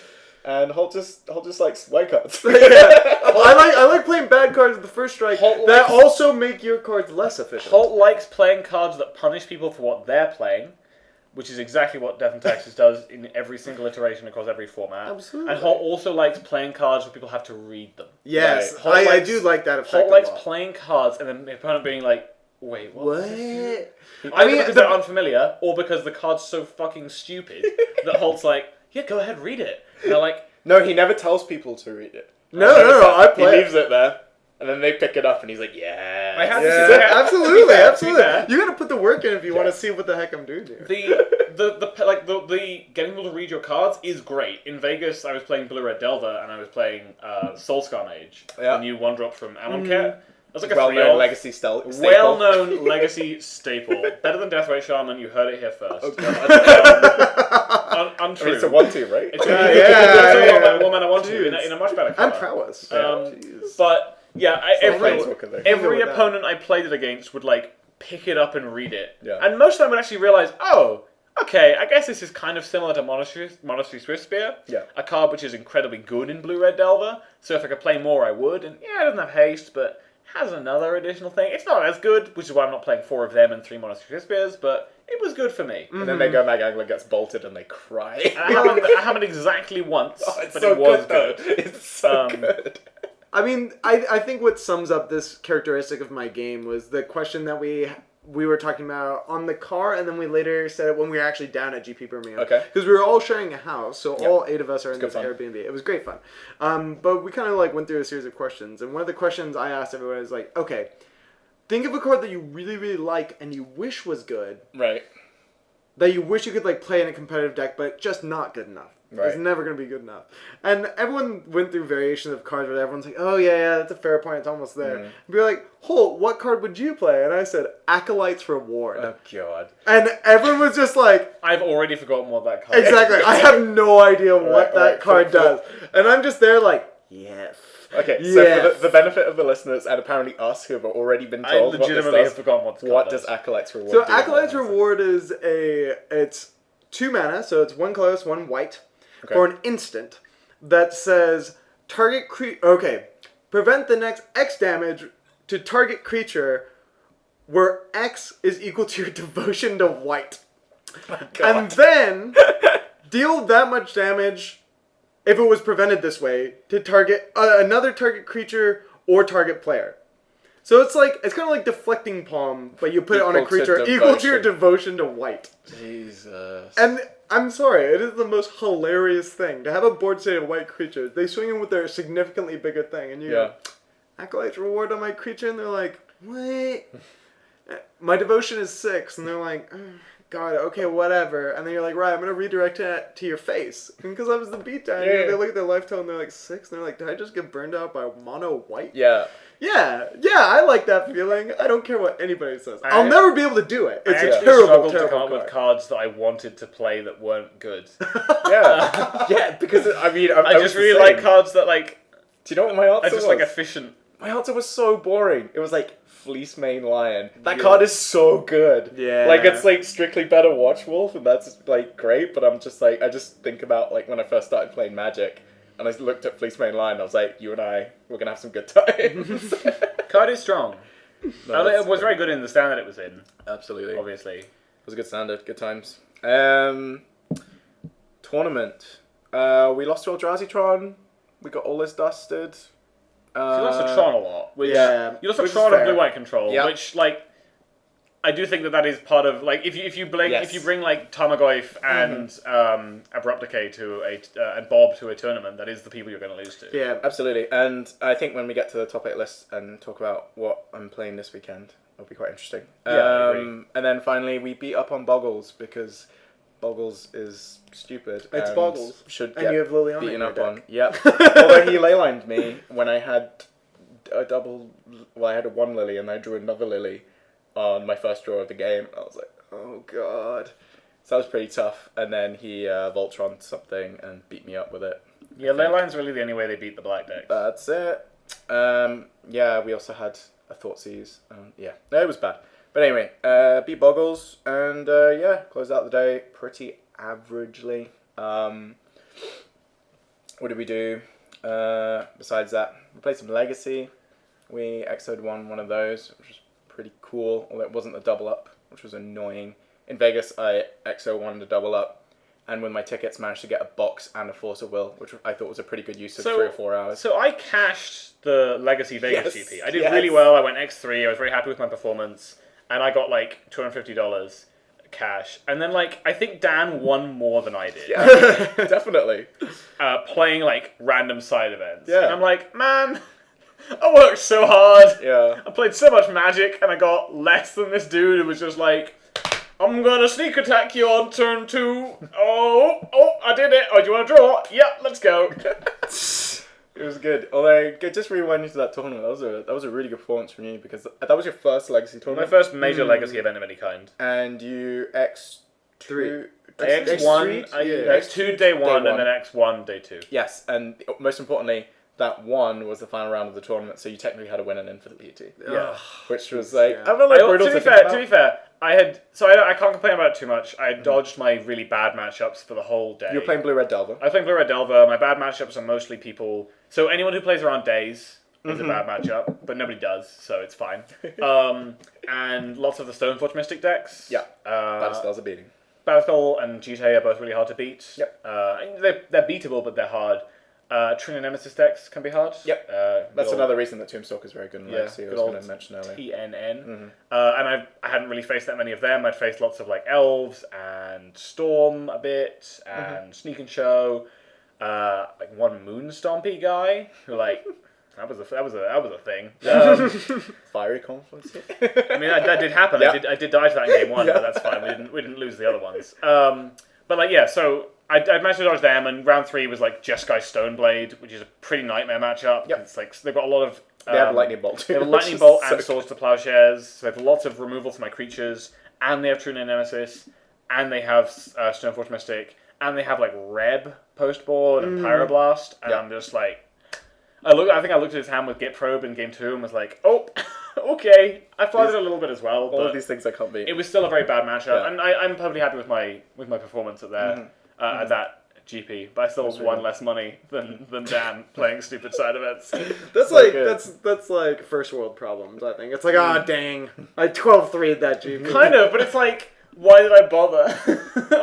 And Holt just likes white cards. I like playing bad cards with the first strike Holt that likes- also make your cards less efficient. Holt likes playing cards that punish people for what they're playing, which is exactly what Death and Taxes does in every single iteration across every format. Absolutely. And Holt also likes playing cards where people have to read them. Yes, Right. Holt I likes- do like that effect. Holt a likes lot. playing cards and then the opponent being like, wait, what? What? Either I mean, because they're unfamiliar, or because the card's so fucking stupid that Holt's like, yeah, go ahead, read it. And they're like, No, he never tells people to read it. No, I play He it. leaves it there, and then they pick it up, and he's like, yeah. I have to Yeah, say, absolutely, to be fair, absolutely. to be fair, You gotta put the work in if you want to see what the heck I'm doing here. the getting people to read your cards is great. In Vegas, I was playing Blue Red Delver, and I was playing Soulscar Mage, Yeah. the new 1-drop from Amonkhet. It was like a Well-known 3-off. legacy staple. Well-known legacy staple. Better than Deathray Shaman, you heard it here first. Oh, God. Untrue. I mean, it's a 1-2, right? It's yeah. one mana 1-2 Jeez. in a much better And color. prowess. Jeez. But yeah, every Planeswalker, though. every With that. opponent I played it against would like pick it up and read it, Yeah. and most of them would actually realize, oh, okay, I guess this is kind of similar to Monastery Swift Spear, Yeah. a card which is incredibly good in Blue Red Delver. So if I could play more, I would. And yeah, it doesn't have haste, but has another additional thing. It's not as good, which is why I'm not playing 4 of them and 3 Monastery Swift Spears, but it was good for me. And then they go Mag Angler gets bolted and they cry. And it happened exactly once, Oh, it's but so it was good, though. It's so Um, good. I mean, I think what sums up this characteristic of my game was the question that we were talking about on the car, and then we later said it when we were actually down at GP Birmingham. Okay. Because we were all sharing a house, so Yeah. all 8 of us are in good this fun. Airbnb. It was great fun. But we kind of like went through a series of questions, and one of the questions I asked everyone is like, okay, think of a card that you really, really like and you wish was good, Right. that you wish you could like play in a competitive deck, but just not good enough. Right. It's never going to be good enough. And everyone went through variations of cards where everyone's like, oh yeah, that's a fair point, it's almost there. And we were like, Holt, what card would you play? And I said, Acolyte's Reward. Oh, God. And everyone was just like, I've already forgotten what that card is. exactly, I have no idea what that right, card cool, does. And I'm just there like, yes. Okay, so Yes. for the benefit of the listeners, and apparently us who have already been I told legitimately have what forgotten what this the does, card what does does. Acolyte's Reward So do? Acolyte's Reward is it's 2 mana, so it's 1 colorless, 1 white, Okay. for an instant that says target prevent the next X damage to target creature where X is equal to your devotion to white. God. And then deal that much damage if it was prevented this way, to target another target creature or target player. So it's kind of like deflecting palm, but you put it on a creature equal to your devotion to white. Jesus. And I'm sorry, it is the most hilarious thing to have a board state of white creatures. They swing in with their significantly bigger thing, and you go, Acolyte's reward on my creature, and they're like, what? My devotion is 6, and they're like, God, okay, whatever. And then you're like, right, I'm going to redirect it to your face. Because that was the beatdown. Yeah. They look at their life total and they're like, 6. And they're like, did I just get burned out by mono white? Yeah. Yeah, I like that feeling. I don't care what anybody says. I'll never be able to do it. It's a terrible, struggled terrible to come up card. with cards that I wanted to play that weren't good. Yeah, because, I mean... I just really like cards that, like... Do you know what my answer are just, was? like, efficient. My answer was so boring. It was like Fleece Mane Lion. That card is so good. Yeah. Like, it's like strictly better Watch Wolf, and that's like great, but I'm just like, I just think about like when I first started playing Magic, and I looked at Fleece Mane Lion, and I was like, you and I, we're gonna have some good times. Card is strong. No, it was very good in the stand that it was in. Absolutely. Obviously. It was a good standard, good times. Tournament. We lost to Eldrazi-Tron. We got all this dusted. You lost to Tron a lot. Which, Yeah, you lost to which is Tron and fair. Blue-White Control, Yeah. which, like... I do think that is part of, like, if you bring like Tarmogoyf and Abrupt Decay to and Bob to a tournament, that is the people you're going to lose to. Yeah. Absolutely. And I think when we get to the top 8 list and talk about what I'm playing this weekend, it'll be quite interesting. Yeah, I agree. And then finally, we beat up on Boggles because Boggles is stupid. It's and Boggles. Should And get you have Liliana beaten in your up on. deck. Yep. Although he leylined me when I had a double... Well, I had a 1 Lily and I drew another Lily on my first draw of the game. I was like, oh god. So that was pretty tough. And then he Voltron something and beat me up with it. Yeah, Leyline's really the only way they beat the black deck. That's it. Yeah, we also had a Thoughtseize. Yeah, no, it was bad. But anyway, beat Boggles and yeah, closed out the day pretty averagely. What did we do? Besides that, we played some Legacy. We XO'd one of those, which was pretty cool, although it wasn't a double up, which was annoying. In Vegas, I XO wanted a double up, and with my tickets managed to get a box and a Force of Will, which I thought was a pretty good use of 3 or 4 hours. So I cashed the Legacy Vegas Yes, GP. I did yes. really well. I went X3. I was very happy with my performance, and I got like $250 cash. And then like I think Dan won more than I did. Yeah, definitely. Playing like random side events. Yeah. And I'm like, man, I worked so hard. Yeah. I played so much Magic, and I got less than this dude who was just like, I'm gonna sneak attack you on turn 2. Oh, I did it. Oh, do you want to draw? Yeah, let's go. It was good. Although, just rewind you to that tournament. That was a really good performance from you because that was your first Legacy My tournament. first major Legacy event of any kind. And you X3. X1, X2 day 1, and then X1 day 2. Yes, and most importantly, that 1 was the final round of the tournament, so you technically had a winner in for the PT. Yeah. Which was like, Yeah. I don't know, brutal To be fair, I can't complain about it too much. I had dodged my really bad matchups for the whole day. You were playing Blue Red Delver. I was playing Blue Red Delver. My bad matchups are mostly people. So anyone who plays around days is a bad matchup, but nobody does, so it's fine. And lots of the Stoneforge Mystic decks. Yeah. Battlespells are beating. Battlespell and GT are both really hard to beat. Yep. They're beatable, but they're hard. Trin Nemesis decks can be hard. Yep. That's another reason that Tombstalker is very good in Legacy. I was going to mention earlier. TNN. And I hadn't really faced that many of them. I'd faced lots of like Elves and Storm a bit and Sneak and Show. Like one Moon Stompy guy who like that was a thing. Fiery Confluence. I mean that did happen. Yeah. I did die to that in game 1, but that's fine. We didn't lose the other ones. But like yeah, so I managed to dodge them, and round 3 was like Jeskai Stoneblade, which is a pretty nightmare matchup. Yep. It's like they've got a lot of They have Lightning Bolt too. they have a which Lightning is Bolt so and Swords to Plowshares. So they have lots of removal for my creatures, and they have True Nemesis, and they have Stoneforge Mystic, and they have like Reb postboard and Pyroblast, and I'm just like, I think I looked at his hand with Git Probe in game 2 and was like, oh, okay, I flooded a little bit as well, All but of these things I can't beat. it was still a very bad matchup, Yeah. and I'm perfectly happy with my performance at there at that GP, but I still won less money than Dan playing stupid side events. That's So like good. that's like first world problems. I think it's like dang, I 12-3'd that GP. Kind of, but it's like why did I bother?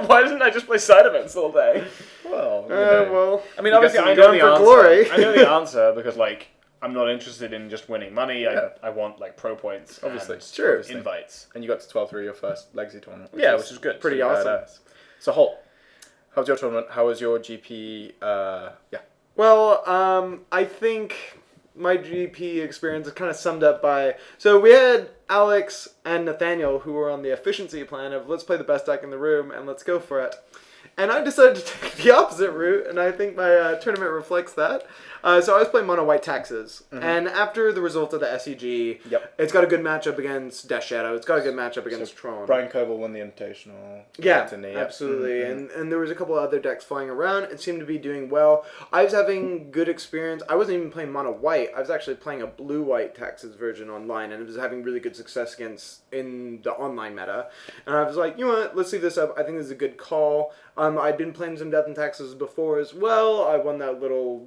Why didn't I just play side events all day? Well, well. I mean, You obviously, got I some know going the for answer. glory. I know the answer because, like, I'm not interested in just winning money. Yeah. I want, like, pro points. Obviously. and Sure. invites. And you got to 12 through your first Legacy tournament. Which is good. Pretty pretty awesome. badass. So, Holt, how was your tournament? How was your GP? Yeah. Well, I think my GP experience is kind of summed up by... So we had Alex and Nathaniel who were on the efficiency plan of let's play the best deck in the room and let's go for it. And I decided to take the opposite route, and I think my tournament reflects that. So I was playing mono white taxes, and after the result of the SEG, it's got a good matchup against Death Shadow. It's got a good matchup against Tron. Brian Coble won the Invitational. Yeah, absolutely. And there was a couple of other decks flying around. It seemed to be doing well. I was having good experience. I wasn't even playing mono white. I was actually playing a blue white taxes version online, and it was having really good success in the online meta. And I was like, you know what? Let's leave this up. I think this is a good call. I'd been playing some Death and Taxes before as well. I won that little...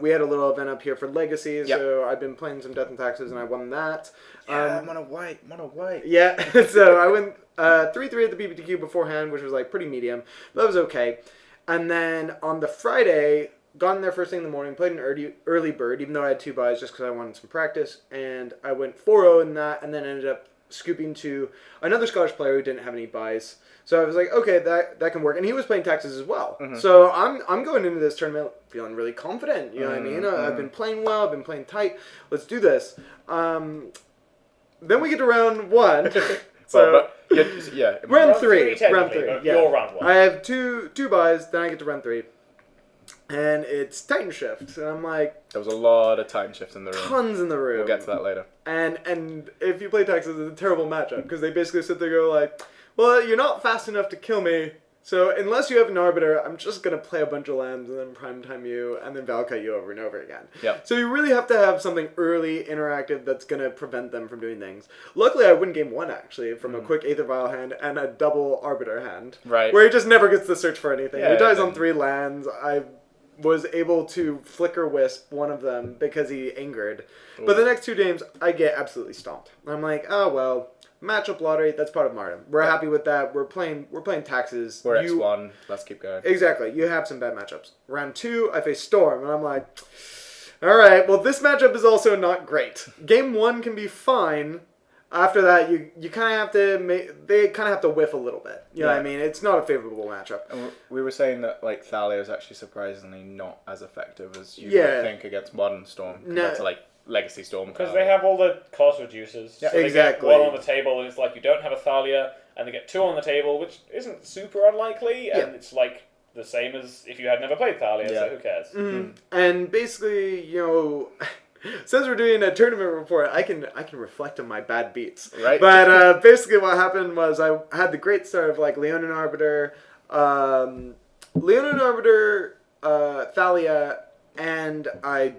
we had a little event up here for Legacy, so I've been playing some Death and Taxes, and I won that. Yeah, mono white. Yeah, so I went 3-3 at the BBTQ beforehand, which was like pretty medium. That was okay. And then on the Friday, got in there first thing in the morning, played an early bird, even though I had 2 buys just because I wanted some practice. And I went 4-0 in that, and then ended up scooping to another Scottish player who didn't have any buys. So I was like, okay, that can work. And he was playing taxes as well. So I'm going into this tournament feeling really confident. You know what I mean? I've been playing well. I've been playing tight. Let's do this. Then we get to round 1. So round 3. Round 3. Yeah. You're round 1. I have two buys. Then I get to round 3. And it's Titan Shift. And I'm like... There was a lot of time shift in the room. Tons in the room. We'll get to that later. And if you play taxes, it's a terrible matchup. Because they basically sit there and go like... Well, you're not fast enough to kill me, so unless you have an Arbiter, I'm just going to play a bunch of lands and then prime time you, and then Valkite you over and over again. Yeah. So you really have to have something early, interactive, that's going to prevent them from doing things. Luckily, I win game 1, actually, from a quick Aether Vial hand and a double Arbiter hand. Right. Where he just never gets to search for anything. Yeah, he dies on 3 lands. I was able to Flicker Wisp one of them because he angered. Ooh. But the next 2 games, I get absolutely stomped. I'm like, oh, well... Matchup lottery, that's part of Martin. We're happy with that. We're playing taxes. We're X1. Let's keep going. Exactly. You have some bad matchups. Round 2, I face Storm, and I'm like, all right, well, this matchup is also not great. Game 1 can be fine. After that, you kind of have to they kind of have to whiff a little bit. You know what I mean? It's not a favorable matchup. And we were saying that like Thalia is actually surprisingly not as effective as you might think against Modern Storm compared to like Legacy Storm. Because they have all the cost reducers. Yeah, so exactly. They get 1 on the table, and it's like you don't have a Thalia, and they get 2 on the table, which isn't super unlikely, and it's like the same as if you had never played Thalia, so who cares? Mm-hmm. And basically, you know... Since we're doing a tournament report, I can reflect on my bad beats. Right. But basically what happened was I had the great start of like Leonin Arbiter, Thalia, and I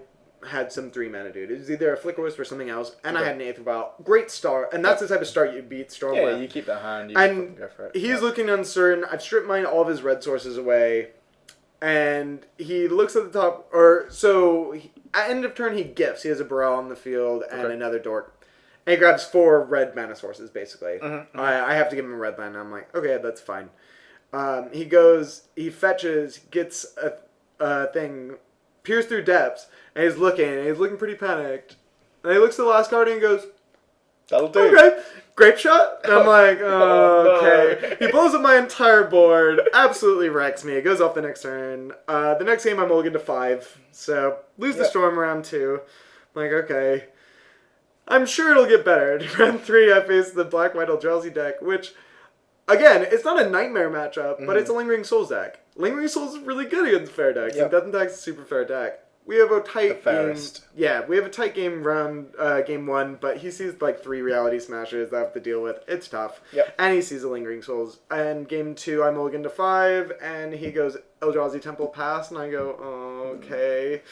had some 3-mana dude. It was either a Flicker Wisp or something else, and I had an Aether Vial. Great start, and that's the type of start you beat Storm with. Yeah, you keep that hand, and go for it. He's looking uncertain. I've stripped mine all of his red sources away, and he looks at the top, at end of turn he gifts. He has a Burrell on the field and another Dork. And he grabs 4 red mana sources, basically. I have to give him a red land, and I'm like, okay, that's fine. He fetches, gets a thing, peers through depths, and he's looking pretty panicked. And he looks at the last card and he goes, that'll do. Okay, grape shot? And I'm like, oh, okay. He blows up my entire board, absolutely wrecks me. It goes off the next turn. The next game I mulligan to 5, so lose the Storm round 2. I'm like, okay. I'm sure it'll get better. Round 3, I face the Black-White Eldrazi deck, which, again, it's not a nightmare matchup, but it's a Lingering Souls deck. Lingering Souls is really good against fair decks, and Death and Tax is a super fair deck. We have a tight game. Yeah, we have a tight game round game 1, but he sees like 3 Reality Smashers that I have to deal with. It's tough. And he sees a Lingering Souls. And game 2, I mulligan to 5, and he goes Eldrazi Temple pass, and I go, oh, okay.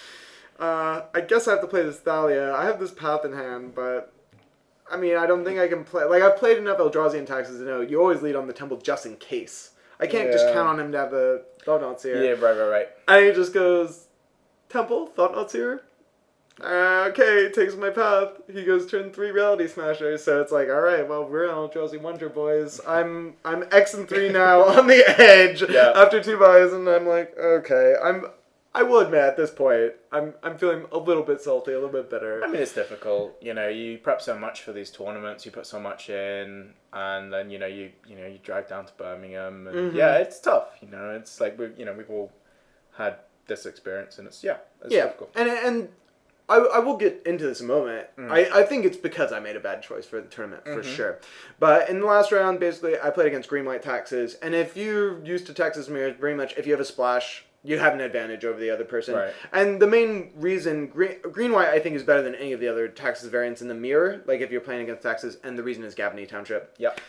I guess I have to play this Thalia. I have this path in hand, but I mean, I don't think I can play. Like, I've played enough Eldrazi and Taxes to know you always lead on the Temple just in case. I can't just count on him to have the Thought-Knot Seer. Yeah, right. And he just goes, Temple, Thought-Knot Seer, okay, takes my path. He goes turn 3 Reality Smashers. So it's like, all right, well, we're on Josie Wonder, boys. I'm X and 3 now on the edge after 2 buys, and I'm like, okay, I will admit at this point, I'm feeling a little bit salty, a little bit bitter. I mean, it's difficult. You prep so much for these tournaments, you put so much in, and then you drive down to Birmingham, and it's tough. It's like we've all had this experience, and it's difficult. And I will get into this in a moment. I think it's because I made a bad choice for the tournament, for sure. But in the last round, basically, I played against Green White Taxes, and if you're used to Texas Mirrors, very much, if you have a splash, you have an advantage over the other person. Right. And the main reason, Green White, I think, is better than any of the other Taxes variants in the mirror, like if you're playing against Taxes, and the reason is Gavney Township. Yep.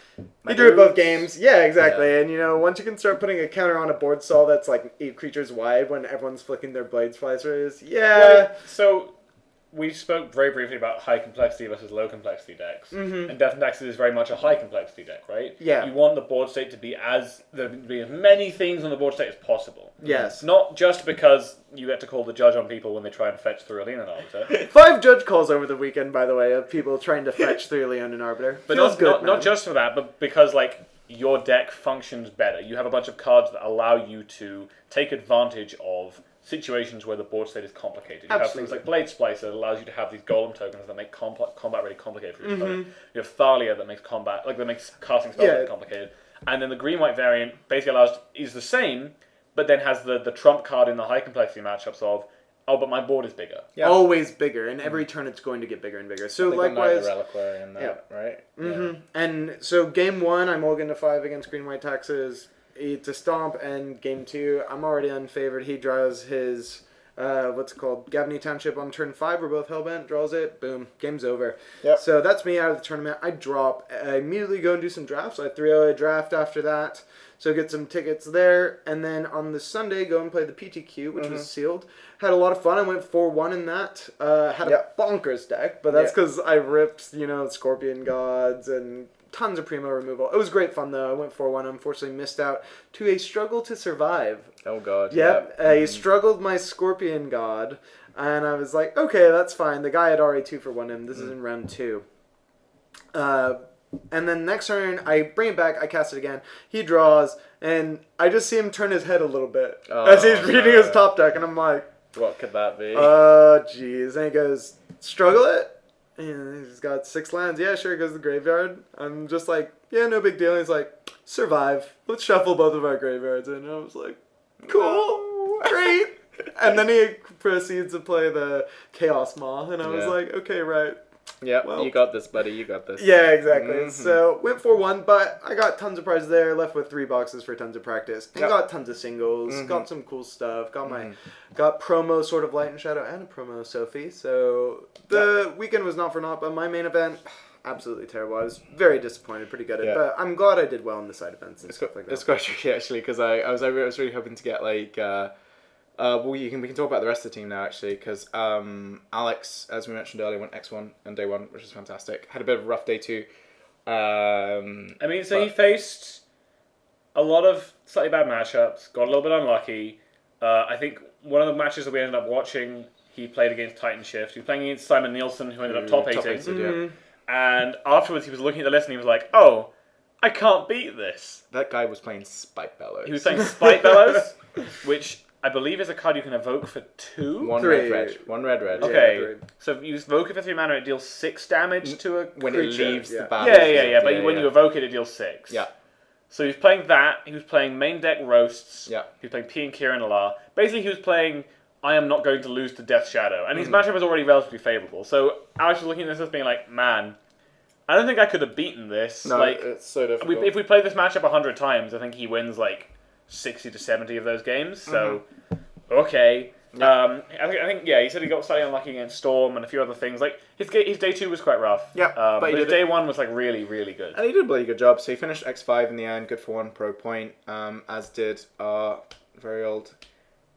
You drew both games. Yeah, exactly. Yeah. And, once you can start putting a counter on a board stall that's like 8 creatures wide when everyone's flicking their blade slicers, So we spoke very briefly about high complexity versus low complexity decks, and Death and Taxes is very much a high complexity deck, right? Yeah. You want the board state to be as many things on the board state as possible. Yes. Not just because you get to call the judge on people when they try and fetch through a Leonin Arbiter. 5 judge calls over the weekend, by the way, of people trying to fetch through Leonin Arbiter. But Feels not just for that, but because your deck functions better. You have a bunch of cards that allow you to take advantage of situations where the board state is complicated. You have things like Blade Splicer that allows you to have these golem tokens that make combat really complicated for your opponent. You have Thalia that makes that makes casting spells really complicated. And then the green-white variant basically is the same, but then has the trump card in the high complexity matchups of, but my board is bigger. Yeah. Always bigger, and every turn it's going to get bigger and bigger. So likewise, the Reliquary and that, right? Yeah. And so game 1, I'm mulligan to 5 against Green White Taxes. It's a stomp, and game 2, I'm already unfavored. He draws his, Gavney Township on turn 5. We're both hellbent, draws it, boom, game's over. Yep. So that's me out of the tournament. I drop, I immediately go and do some drafts. I 3-0 a draft after that, so get some tickets there. And then on the Sunday, go and play the PTQ, which was sealed. Had a lot of fun. I went 4-1 in that. Had a bonkers deck, but that's because I ripped, Scorpion Gods and tons of primo removal. It was great fun, though. I went 4-1. Unfortunately, missed out to a struggle to survive. Oh, God. Yep. I struggled my Scorpion God, and I was like, okay, that's fine. The guy had already 2-for-1 him. This is in round 2. And then next turn, I bring it back. I cast it again. He draws, and I just see him turn his head a little bit as he's reading his top deck, and I'm like, what could that be? Oh, jeez. And he goes, struggle it? And he's got 6 lands. Yeah, sure, he goes to the graveyard. I'm just like, yeah, no big deal. And he's like, survive. Let's shuffle both of our graveyards. And I was like, cool, great. And then he proceeds to play the Chaos Maw. And I was like, okay, right. Yeah, well, you got this, buddy. You got this. Yeah, exactly. So went 4-1, but I got tons of prizes there. Left with 3 boxes for tons of practice, and got tons of singles. Got some cool stuff. Got promo sort of Light and Shadow and a promo Sophie. So the weekend was not for naught, but my main event, absolutely terrible. I was very disappointed. Pretty good at it, but I'm glad I did well in the side events and stuff like that. It's quite tricky actually because I was really hoping to get we can talk about the rest of the team now actually because Alex, as we mentioned earlier, went X1 on day 1, which was fantastic. Had a bit of a rough day 2. He faced a lot of slightly bad matchups, got a little bit unlucky. I think one of the matches that we ended up watching, he played against Titan Shift. He was playing against Simon Nielsen, who ended up top 8ing. And afterwards he was looking at the list and he was like, oh, I can't beat this. That guy was playing Spike Bellows. He was playing Spike Bellows, which I believe is a card you can evoke for 2? 1 red. 1 red. Okay, so if you evoke it for 3 mana, it deals 6 damage to a when creature. It leaves the battle. Yeah. But when you evoke it, it deals 6. Yeah. So he was playing that. He was playing main deck Roasts. Yeah. He was playing P and Kieran La. Basically, he was playing I am not going to lose to Death Shadow. And his matchup was already relatively favourable. So Alex was looking at this as being like, man, I don't think I could have beaten this. No, it's so difficult. If we play this matchup 100 times, I think he wins 60 to 70 of those games. So, okay. I think he said he got slightly unlucky against Storm and a few other things. His day 2 was quite rough. Yeah, but his day 1 was really, really good. And he did a really good job. So he finished X5 in the end, good for 1 pro point, as did our very old...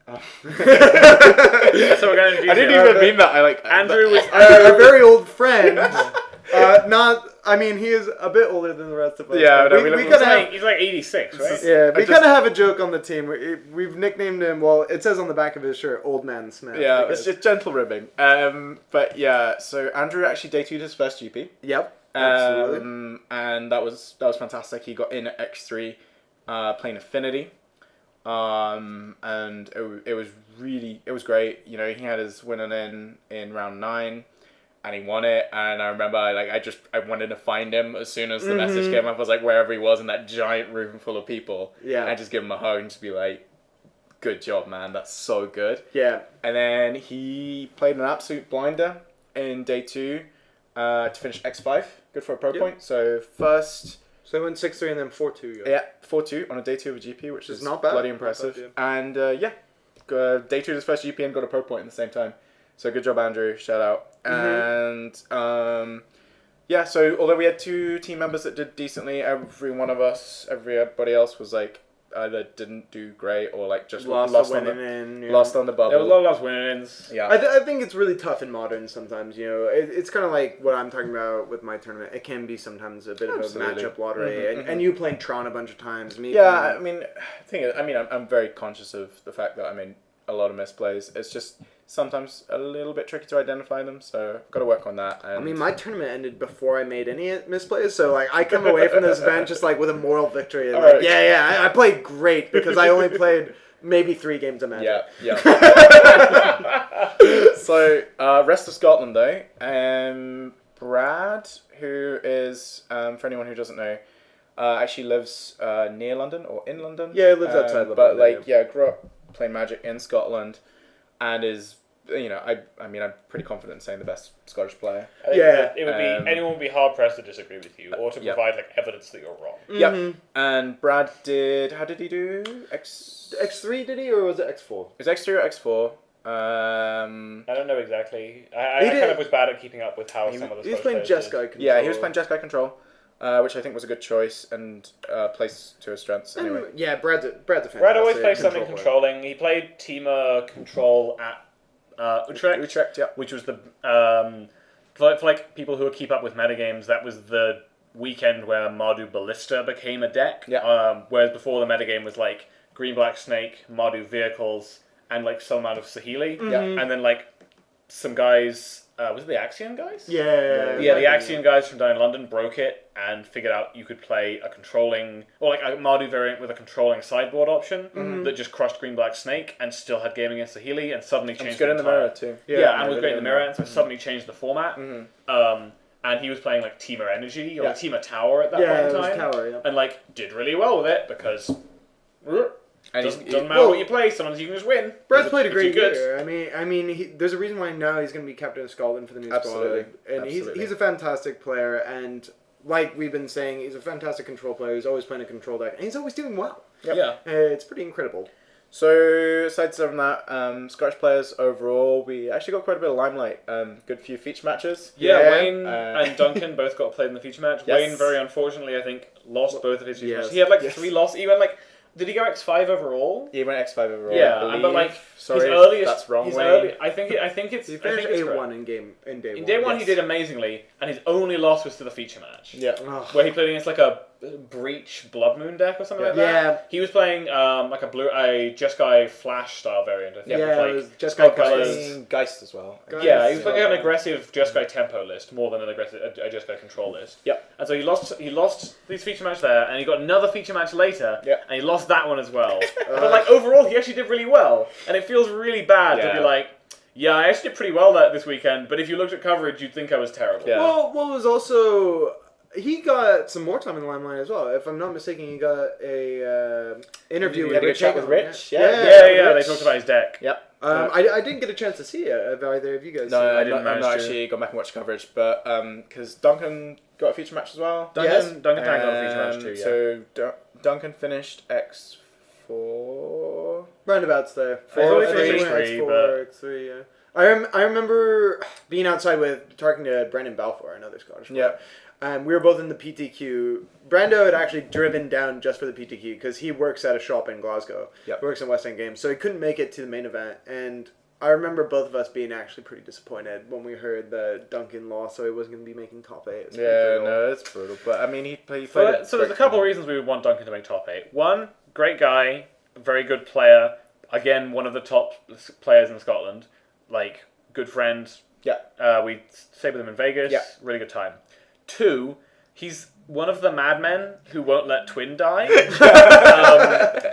So we're going to I didn't even mean that. Andrew was our very old friend. Not. I mean, he is a bit older than the rest of us. Yeah, but no, we He's kind of have. like, he's like 86, right? Yeah, we I just- kind of have a joke on the team. We've nicknamed him. Well, it says on the back of his shirt, "Old Man Smith." Yeah, because- it's just gentle ribbing. But yeah, so Andrew actually day 2'd his first GP. Yep. Absolutely. And that was fantastic. He got in at X3, playing Affinity. And it was great. You know, he had his winner in round 9, and he won it. And I remember, I wanted to find him as soon as the message came up. I was like, wherever he was in that giant room full of people, Yeah. and just give him a hug and just be like, good job, man. That's so good. Yeah. And then he played an absolute blinder in day 2, to finish X5. Good for a pro point. So first. So he went 6-3 and then 4-2. Yeah, 4-2 on a day 2 of a GP, which is not bad. bloody Not impressive. bad, And day 2 of his first GP and got a pro point at the same time. So good job, Andrew. Shout out. And so although we had 2 team members that did decently, everybody else was like either didn't do great or like just lost on the bubble. There was a lot of last win-ins. Yeah. I think it's really tough in modern sometimes. You know, it's kind of like what I'm talking about with my tournament. It can be sometimes a bit Absolutely. of a matchup lottery, and you playing Tron a bunch of times. Me, Yeah, I mean, the thing is, I'm very conscious of the fact that a lot of misplays. It's just sometimes a little bit tricky to identify them, so I've got to work on that. And I mean, my tournament ended before I made any misplays, so like I come away from this event just like with a moral victory. And, like, Alright. I played great because I only played maybe 3 games of Magic. Yeah. So, rest of Scotland though, Brad, who is, for anyone who doesn't know, actually lives near London or in London. Yeah, he lives outside London. But grew up playing Magic in Scotland, and is, I'm pretty confident in saying the best Scottish player. I think that it would be anyone would be hard pressed to disagree with you or to provide like evidence that you're wrong. Yep. And Brad how did he do? X3 did he, or was it X4? Is X3 or X4? I don't know exactly. I kind of was bad at keeping up with how some of the He was Scottish playing players Jess did. Guy Control. Yeah, he was playing Jeskai Control, which I think was a good choice and plays to his strengths anyway. Yeah, Brad's a fantastic Brad always plays something player. controlling. He played Teamer Control at Utrecht, yeah. which was the for like people who keep up with metagames. That was the weekend where Mardu Ballista became a deck. Yeah. Whereas before the metagame was like Green Black Snake, Mardu Vehicles, and like some amount of Sahili. Yeah. And then like some guys. Was it the Axion guys? Yeah. Yeah, the Axion guys from down in London broke it and figured out you could play a controlling, or like a Mardu variant with a controlling sideboard option that just crushed Green Black Snake and still had game against Sahili and suddenly changed It's good in the mirror too. Yeah, and was great in the mirror, and so suddenly changed the format. And he was playing like Teamer Energy or Teamer Tower at that point in time. Tower, yeah. And like did really well with it because And doesn't matter what you play, sometimes you can just win. Brad's played a If great you're year. I mean, there's a reason why now he's going to be captain of Scotland for the new Absolutely. squad, and Absolutely. he's a fantastic player. And like we've been saying, he's a fantastic control player. He's always playing a control deck, and he's always doing well. Yep. Yeah. It's pretty incredible. So, aside from that, Scottish players overall, we actually got quite a bit of limelight. Good few feature matches. Yeah, Wayne Uh, and Duncan both got played in the feature match. Yes. Wayne, very unfortunately, I think, lost both of his feature Yes. matches. He had like Yes. 3 losses. He went like, did he go X5 overall? He went X5 overall. Yeah, I believe. but like Sorry his if earliest, that's wrong. his Wayne. early, I think it's. He I finished think it's A1 correct. in day one. In day one, he yes. did amazingly, and his only loss was to the feature match. Yeah. Where he played against like a Breach Blood Moon deck or something like that. Yeah. He was playing like a Jeskai Flash style variant. I think. Yeah, with, it was like, Jeskai spell Flash. colours. Playing Geist as well. Geist. Yeah, he was Yeah. playing an aggressive Jeskai tempo list more than an aggressive a Jeskai control list. Yep. And so he lost this feature match there, and he got another feature match later, Yep. and he lost that one as well. But like overall, he actually did really well, and it feels really bad to Yeah. be like, yeah, I actually did pretty well this weekend. But if you looked at coverage, you'd think I was terrible. Yeah. Well, it was also he got some more time in the limelight as well. If I'm not mistaken, he got a interview He had a with good chat Rich. with Rich. Yeah. They Rich. talked about his deck. Yep. I didn't get a chance to see it. Have either of you guys? No, seen it? I didn't didn't. I've manage not to. actually gone back and watched coverage, but because Duncan got a feature match as well. Duncan Tang got a feature match too. Yeah. So Duncan finished X4. Roundabouts there. Four, I think three, he went three, X4, X3, yeah. I remember being outside with talking to Brendan Balfour, another Scottish player. We were both in the PTQ. Brando had actually driven down just for the PTQ because he works at a shop in Glasgow. Yep. He works in West End Games, so he couldn't make it to the main event. And I remember both of us being actually pretty disappointed when we heard that Duncan lost, so he wasn't going to be making top 8. It's pretty brutal. No, it's brutal. But I mean, he played. So there's a couple of reasons we would want Duncan to make top 8. One, great guy, very good player. Again, one of the top players in Scotland. Like, good friend. Yeah. We stayed with him in Vegas. Yeah. Really good time. 2, he's one of the madmen who won't let Twin die.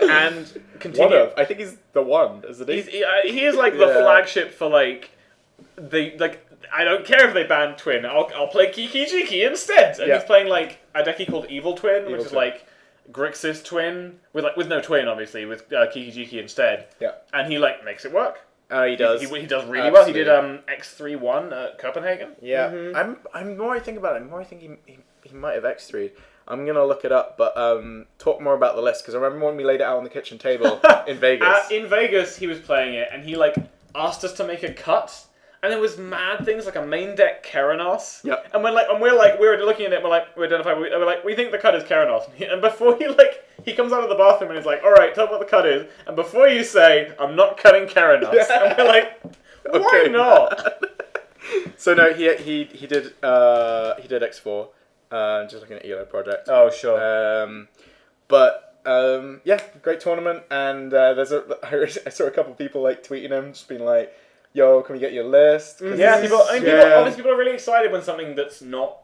And continue. One of. I think he's the one, isn't he? He is like the flagship for like I don't care if they ban Twin. I'll play Kiki Jiki instead. And he's playing like a deck he called Evil Twin, which is like Grixis Twin with no Twin, obviously, with Kiki Jiki instead. Yeah. And he like makes it work. He does. He does really well. He did X3-1 at Copenhagen. Yeah. Mm-hmm. I'm more I think about it, the more I think he might have X3'd. I'm gonna look it up, but talk more about the list because I remember when we laid it out on the kitchen table in Vegas. In Vegas, he was playing it, and he like asked us to make a cut, and there was mad things like a main deck Keranos. Yep. And we're looking at it, we think the cut is Keranos, and before he comes out of the bathroom and he's like, all right, tell me what the cut is, and before you say, I'm not cutting Keranos, and we're like, why not? So no, he did X4. Just looking at ELO project. Oh sure. Great tournament, and I saw a couple of people like tweeting him, just being like, "Yo, can we get your list?" People are really excited when something that's not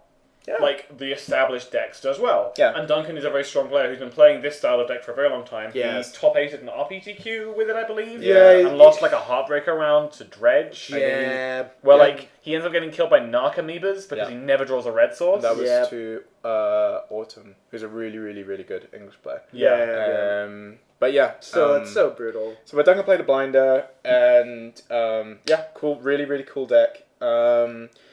like the established decks does well. Yeah. And Duncan is a very strong player who's been playing this style of deck for a very long time. Yes. He's top 8 in RPTQ with it, I believe. Yeah. And lost like a heartbreaker round to Dredge. Like he ends up getting killed by Narc Amoebas because he never draws a red source. That was to Autumn, who's a really, really, really good English player. So it's so brutal. So Duncan played a blinder, and cool, really, really cool deck.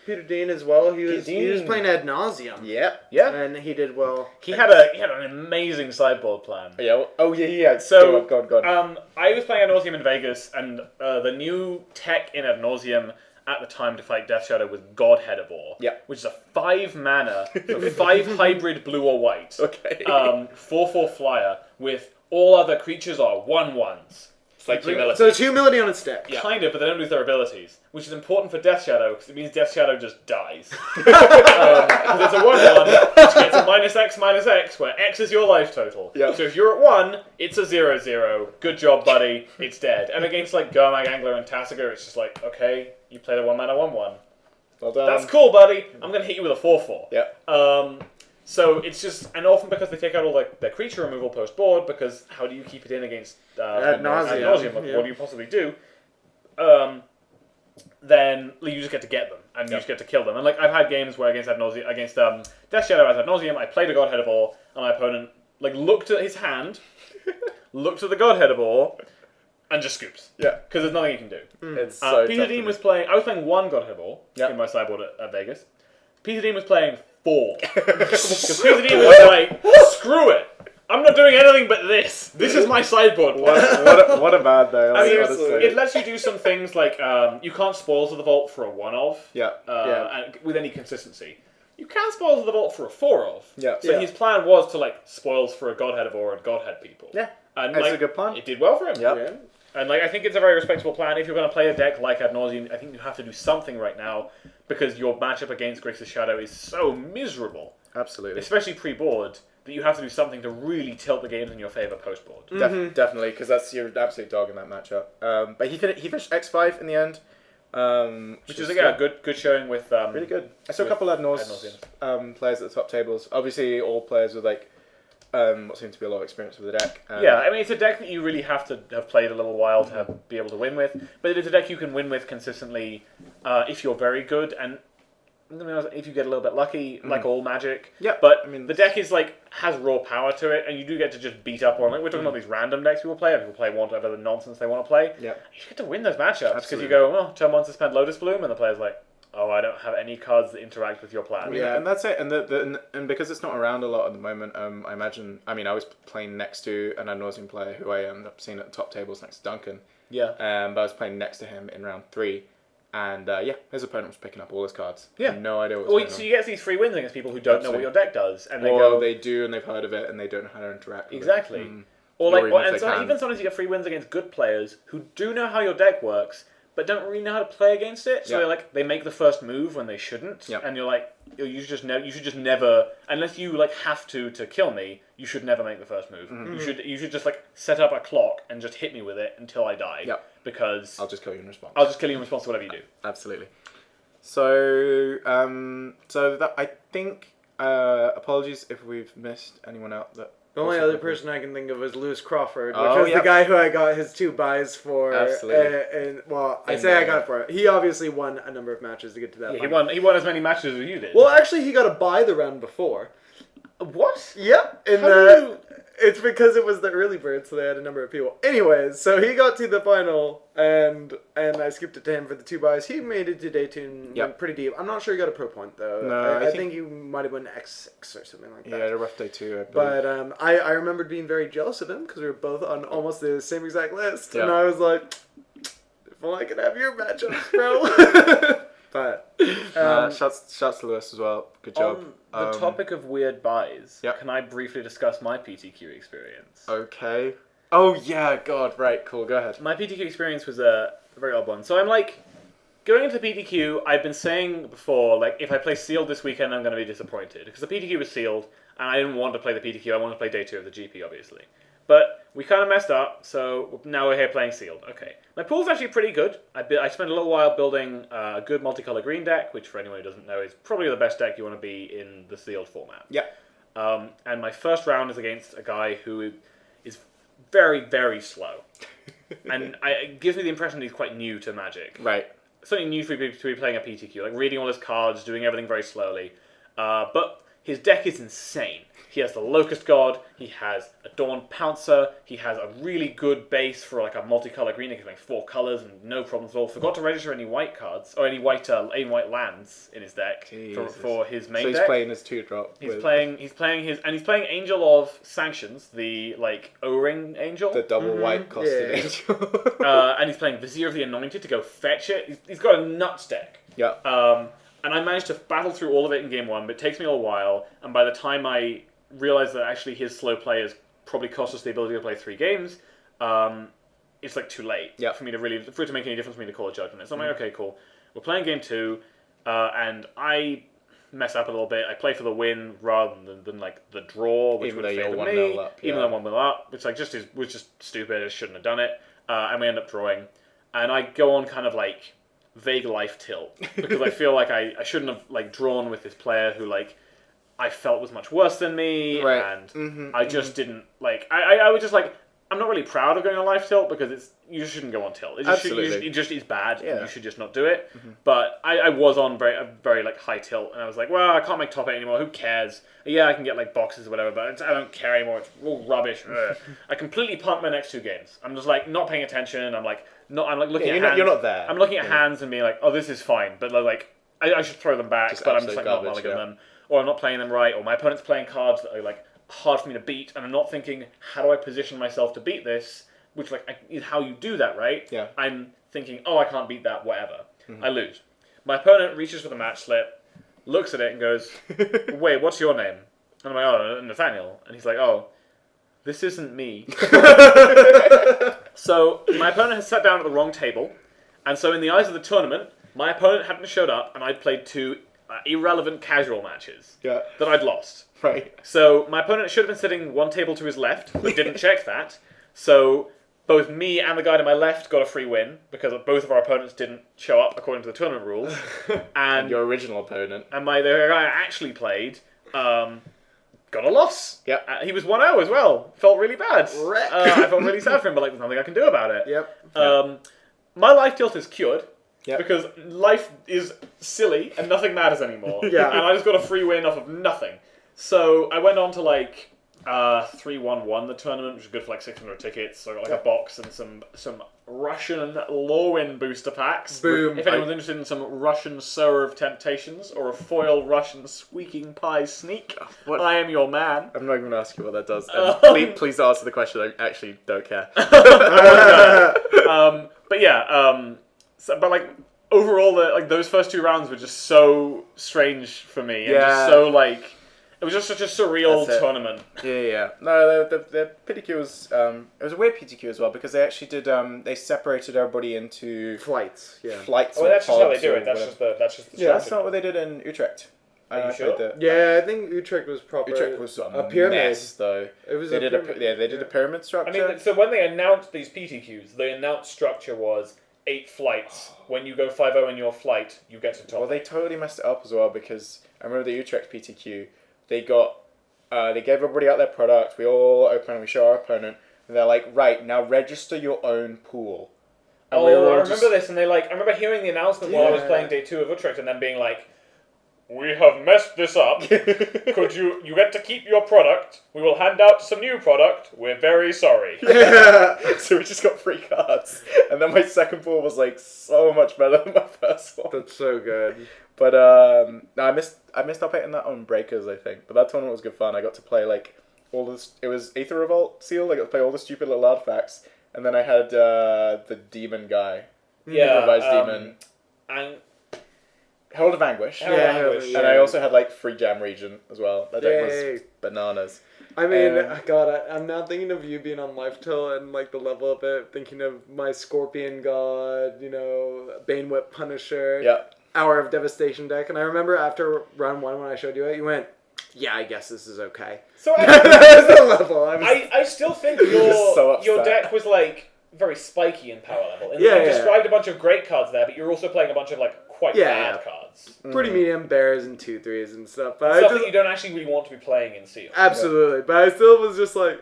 Peter Dean as well. He was playing ad nauseum. Yeah. And he did well. He had an amazing sideboard plan. Yeah. Yeah. So go on. I was playing ad nauseum in Vegas, and the new tech in ad nauseum at the time to fight Death Shadow was Godheadivore. Yeah. Which is a 5 mana, so 5 hybrid blue or white. Okay. 4/4 flyer with all other creatures are 1/1s. It's like humility. So it's humility on its deck. Yeah. Kind of, but they don't lose their abilities, which is important for Death Shadow because it means Death Shadow just dies. Because it's a 1/1, which gets a -X, where X is your life total. Yeah. So if you're at 1, it's a 0/0. Good job, buddy. It's dead. And against like Gurmag Angler and Tassiger, it's just like, okay, you played a 1-mana 1/1. Well done. That's cool, buddy. I'm gonna hit you with a 4/4. Yeah. So it's just, and often because they take out all their creature removal post board, because how do you keep it in against ad nauseum? Like, what do you possibly do? Then you just get to get them, and you just get to kill them. And like I've had games where against Death Shadow as ad nauseum, I played a Godheadivore, and my opponent like looked at his hand, looked at the Godheadivore, and just scoops. Yeah. Because there's nothing you can do. It's so Peter tough Dean to was playing. I was playing 1 Godheadivore in my sideboard at Vegas. Peter Dean was playing 4. Because Peter Dean was like, screw it. I'm not doing anything but this. This is my sideboard. What a bad day. I mean, honestly. it lets you do some things like you can't Spoils of the Vault for a 1-of. And with any consistency. You can Spoils of the Vault for a 4-of. Yeah. So his plan was to like Spoils for a Godheadivore and Godhead people. Yeah. And That's like, a good plan. It did well for him. Yeah. And like I think it's a very respectable plan. If you're going to play a deck like Ad Nauseam, I think you have to do something right now because your matchup against Grixis Shadow is so miserable. Absolutely. Especially pre-board, that you have to do something to really tilt the games in your favour post-board. Definitely, because that's your absolute dog in that matchup. But he finished X5 in the end. Which is a good showing with... really good. I saw a couple of Ad Nauseam players at the top tables. Obviously, all players with like what seems to be a lot of experience with the deck. Yeah, I mean, it's a deck that you really have to have played a little while to be able to win with. But it is a deck you can win with consistently if you're very good. And if you get a little bit lucky, like all Magic. Yeah, but I mean, the deck is like has raw power to it, and you do get to just beat up on. Like we're talking about these random decks people play, and people play whatever nonsense they want to play. Yeah, you get to win those matchups because you go, oh, turn 1 suspend Lotus Bloom, and the player's like, oh, I don't have any cards that interact with your plan. Yeah, and that's it. And because it's not around a lot at the moment, I imagine. I mean, I was playing next to an Ad Nauseam player who I ended up seeing at the top tables next to Duncan. Yeah. But I was playing next to him in round 3. And his opponent was picking up all his cards. Yeah, no idea what was going on. So you get these free wins against people who don't know what your deck does, and they do, and they've heard of it, and they don't know how to interact with it. Or like, even sometimes you get free wins against good players who do know how your deck works, but don't really know how to play against it. So they make the first move when they shouldn't, and you're like, you should just never, unless you like have to kill me, you should never make the first move. You should just like set up a clock and just hit me with it until I die. Because I'll just kill you in response. I'll just kill you in response to whatever you do. Absolutely. So that I think. Apologies if we've missed anyone out. That the only other person I can think of is Lewis Crawford, which was the guy who I got his 2 buys for. Absolutely. I got it for it. He obviously won a number of matches to get to that. Yeah, he won as many matches as you did. Well, actually, he got a buy the round before. What? Yep. It's because it was the early bird, so they had a number of people. Anyways, so he got to the final, and I skipped it to him for the 2 buys. He made it to day 2 and went pretty deep. I'm not sure he got a pro point, though. No, I think he might have won X6 or something like that. Yeah, had a rough day too. But I remembered being very jealous of him because we were both on almost the same exact list. And I was like, if only I could have your matchups, bro. But shouts to Lewis as well. Good job. On the topic of weird buys, Yep. can I briefly discuss my PTQ experience? Okay. Oh yeah, God, right, cool, go ahead. My PTQ experience was a very odd one. So I'm like, going into the PTQ, I've been saying before, like, if I play sealed this weekend, I'm going to be disappointed. Because the PTQ was sealed, and I didn't want to play the PTQ, I wanted to play day 2 of the GP, obviously. But we kind of messed up, so now we're here playing sealed. Okay. My pool's actually pretty good. I spent a little while building a good multicolor green deck, which for anyone who doesn't know is probably the best deck you want to be in the sealed format. Yeah. And my first round is against a guy who is very, very slow. And it gives me the impression that he's quite new to Magic. Right. Something new to be playing a PTQ, like reading all his cards, doing everything very slowly. But his deck is insane. He has the Locust God, he has a Dawn Pouncer, he has a really good base for like a multicolor green, he can make 4 colors and no problems at all. Forgot to register any white cards, or any white lands in his deck for his main deck. So he's playing his 2-drop. He's playing Angel of Sanctions, the like O-ring angel. The double white costed angel. And he's playing Vizier of the Anointed to go fetch it. He's got a nuts deck. Yeah. And I managed to battle through all of it in game 1, but it takes me a while, and by the time I realized that actually his slow play has probably cost us the ability to play 3 games, it's like too late for it to make any difference for me to call a judgment. So I'm like, okay, cool. We're playing game 2, and I mess up a little bit. I play for the win rather than like the draw, which would favor me. Even though I'm 1-0 up, which like was just stupid. I shouldn't have done it. And we end up drawing. And I go on kind of like vague life tilt because I feel like I shouldn't have like drawn with this player who like I felt was much worse than me, and I just didn't like. I was just like, I'm not really proud of going on life tilt because you just shouldn't go on tilt. It just is bad. Yeah. You should just not do it. But I was on a very like high tilt, and I was like, well, I can't make top 8 anymore. Who cares? Yeah, I can get like boxes or whatever, but I don't care anymore. It's all rubbish. I completely pumped my next 2 games. I'm just like not paying attention. I'm like looking at hands. You're not there. I'm looking at hands and being like, oh, this is fine, but like I should throw them back, but I'm just like not mulligan them. Or I'm not playing them right, or my opponent's playing cards that are like hard for me to beat, and I'm not thinking, how do I position myself to beat this? Which like is how you do that, right? Yeah. I'm thinking, oh, I can't beat that, whatever. I lose. My opponent reaches for the match slip, looks at it, and goes, "Wait, what's your name?" And I'm like, "Oh, Nathaniel." And he's like, "Oh, this isn't me." So my opponent has sat down at the wrong table, and so in the eyes of the tournament, my opponent hadn't showed up, and I'd played 2 irrelevant casual matches that I'd lost. Right. So my opponent should have been sitting 1 table to his left, but didn't check that. So both me and the guy to my left got a free win because both of our opponents didn't show up according to the tournament rules. And your original opponent. And the guy I actually played got a loss. Yep. He was 1-0 as well. Felt really bad. I felt really sad for him, but like there's nothing I can do about it. Yep. My life tilt is cured. Yep. Because life is silly and nothing matters anymore. Yeah. And I just got a free win off of nothing. So I went on to like 3-1-1 the tournament, which is good for like 600 tickets. So I got like a box and some Russian Lorwyn booster packs. Boom. If anyone's interested in some Russian Sower of Temptations or a foil Russian Squeaking Pie Sneak, I am your man. I'm not even going to ask you what that does. Please answer the question. I actually don't care. But yeah, but like overall, those first 2 rounds were just so strange for me, and just so like It was just such a surreal That's it. tournament. Yeah. No, the PTQ was it was a weird PTQ as well because they actually did they separated everybody into Flights, yeah. flights. Oh, or that's just how they pods do or it. That's whatever. just the Yeah, That's strategy. not what they did in Utrecht. Are you I sure? played Yeah, I think Utrecht was proper. Utrecht was a pyramid. mess, though. It was They a did pyramid. they did a pyramid structure. I mean, so when they announced these PTQs, the announced structure was 8 flights. When you go 5-0 in your flight, you get to top. Well, they totally messed it up as well because I remember the Utrecht PTQ. They got they gave everybody out their product. We all open and we show our opponent, and they're like, right now register your own pool. And we were Oh, all I remember just- this, and I remember hearing the announcement while I was Yeah. playing day 2 of Utrecht, and then being like, "We have messed this up. Could you get to keep your product? We will hand out some new product. We're very sorry." So we just got free cards, and then my second pool was like so much better than my first one. That's so good. But no, I missed up hitting that on Breakers, I think. But that tournament was good fun. I got to play like all this. It was Aether Revolt Sealed. I got to play all the stupid little artifacts, and then I had the demon guy, Yeah, improvised demon, and Herald of Anguish, Herald of Anguish. and I also had like free Jam Region as well. That deck Yay. was bananas. I mean, Um, God, I'm now thinking of you being on Life Till and like the level of it. Thinking of my Scorpion God, Bane Whip Punisher, Yeah, Hour of Devastation deck, and I remember after round 1 when I showed you it, you went, "Yeah, I guess this is okay." so That was the level. I still think was so your upset. deck was like very spiky in power level. And Yeah, you yeah. described a bunch of great cards there, but you're also playing a bunch of like quite Yeah. bad cards. pretty medium bears and 2/3s and stuff. But Stuff I that just, you don't actually really want to be playing in Seal. absolutely, but I still was just like,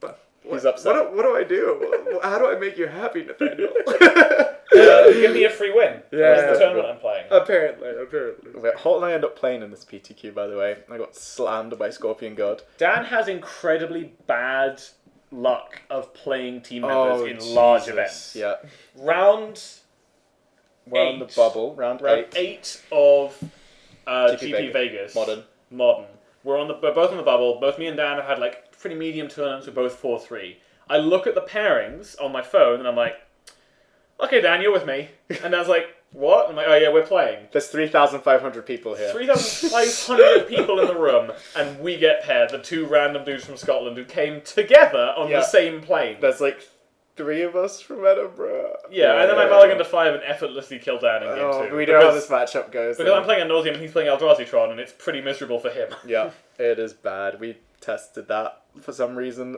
"But He's upset. What do I do? How do I make you happy, Nathaniel?" Give me a free win. Yeah. That's the tournament I'm playing. Apparently. Wait, Holt and I ended up playing in this PTQ, by the way. I got slammed by Scorpion God. Dan has incredibly bad luck of playing team members in Jesus. large events. Yeah, Round we're on the 8. bubble, round 8. of GP GP Vegas. Modern. We're both on the bubble. Both me and Dan have had like pretty medium tournaments. We're both 4-3. I look at the pairings on my phone and I'm like, "Okay, Dan, you're with me." And Dan's like, "What?" I'm like, "Oh yeah, we're playing." There's 3,500 people here. 3,500 people in the room, and we get paired. The 2 random dudes from Scotland who came together on Yeah. the same plane. There's like 3 of us from Edinburgh. Yeah, and then I mulligan to 5 and effortlessly kill Dan in game 2. Oh, we know how this matchup goes. Because then. I'm playing Nauseam and he's playing Eldrazi and it's pretty miserable for him. Yeah, it is bad. We tested that for some reason.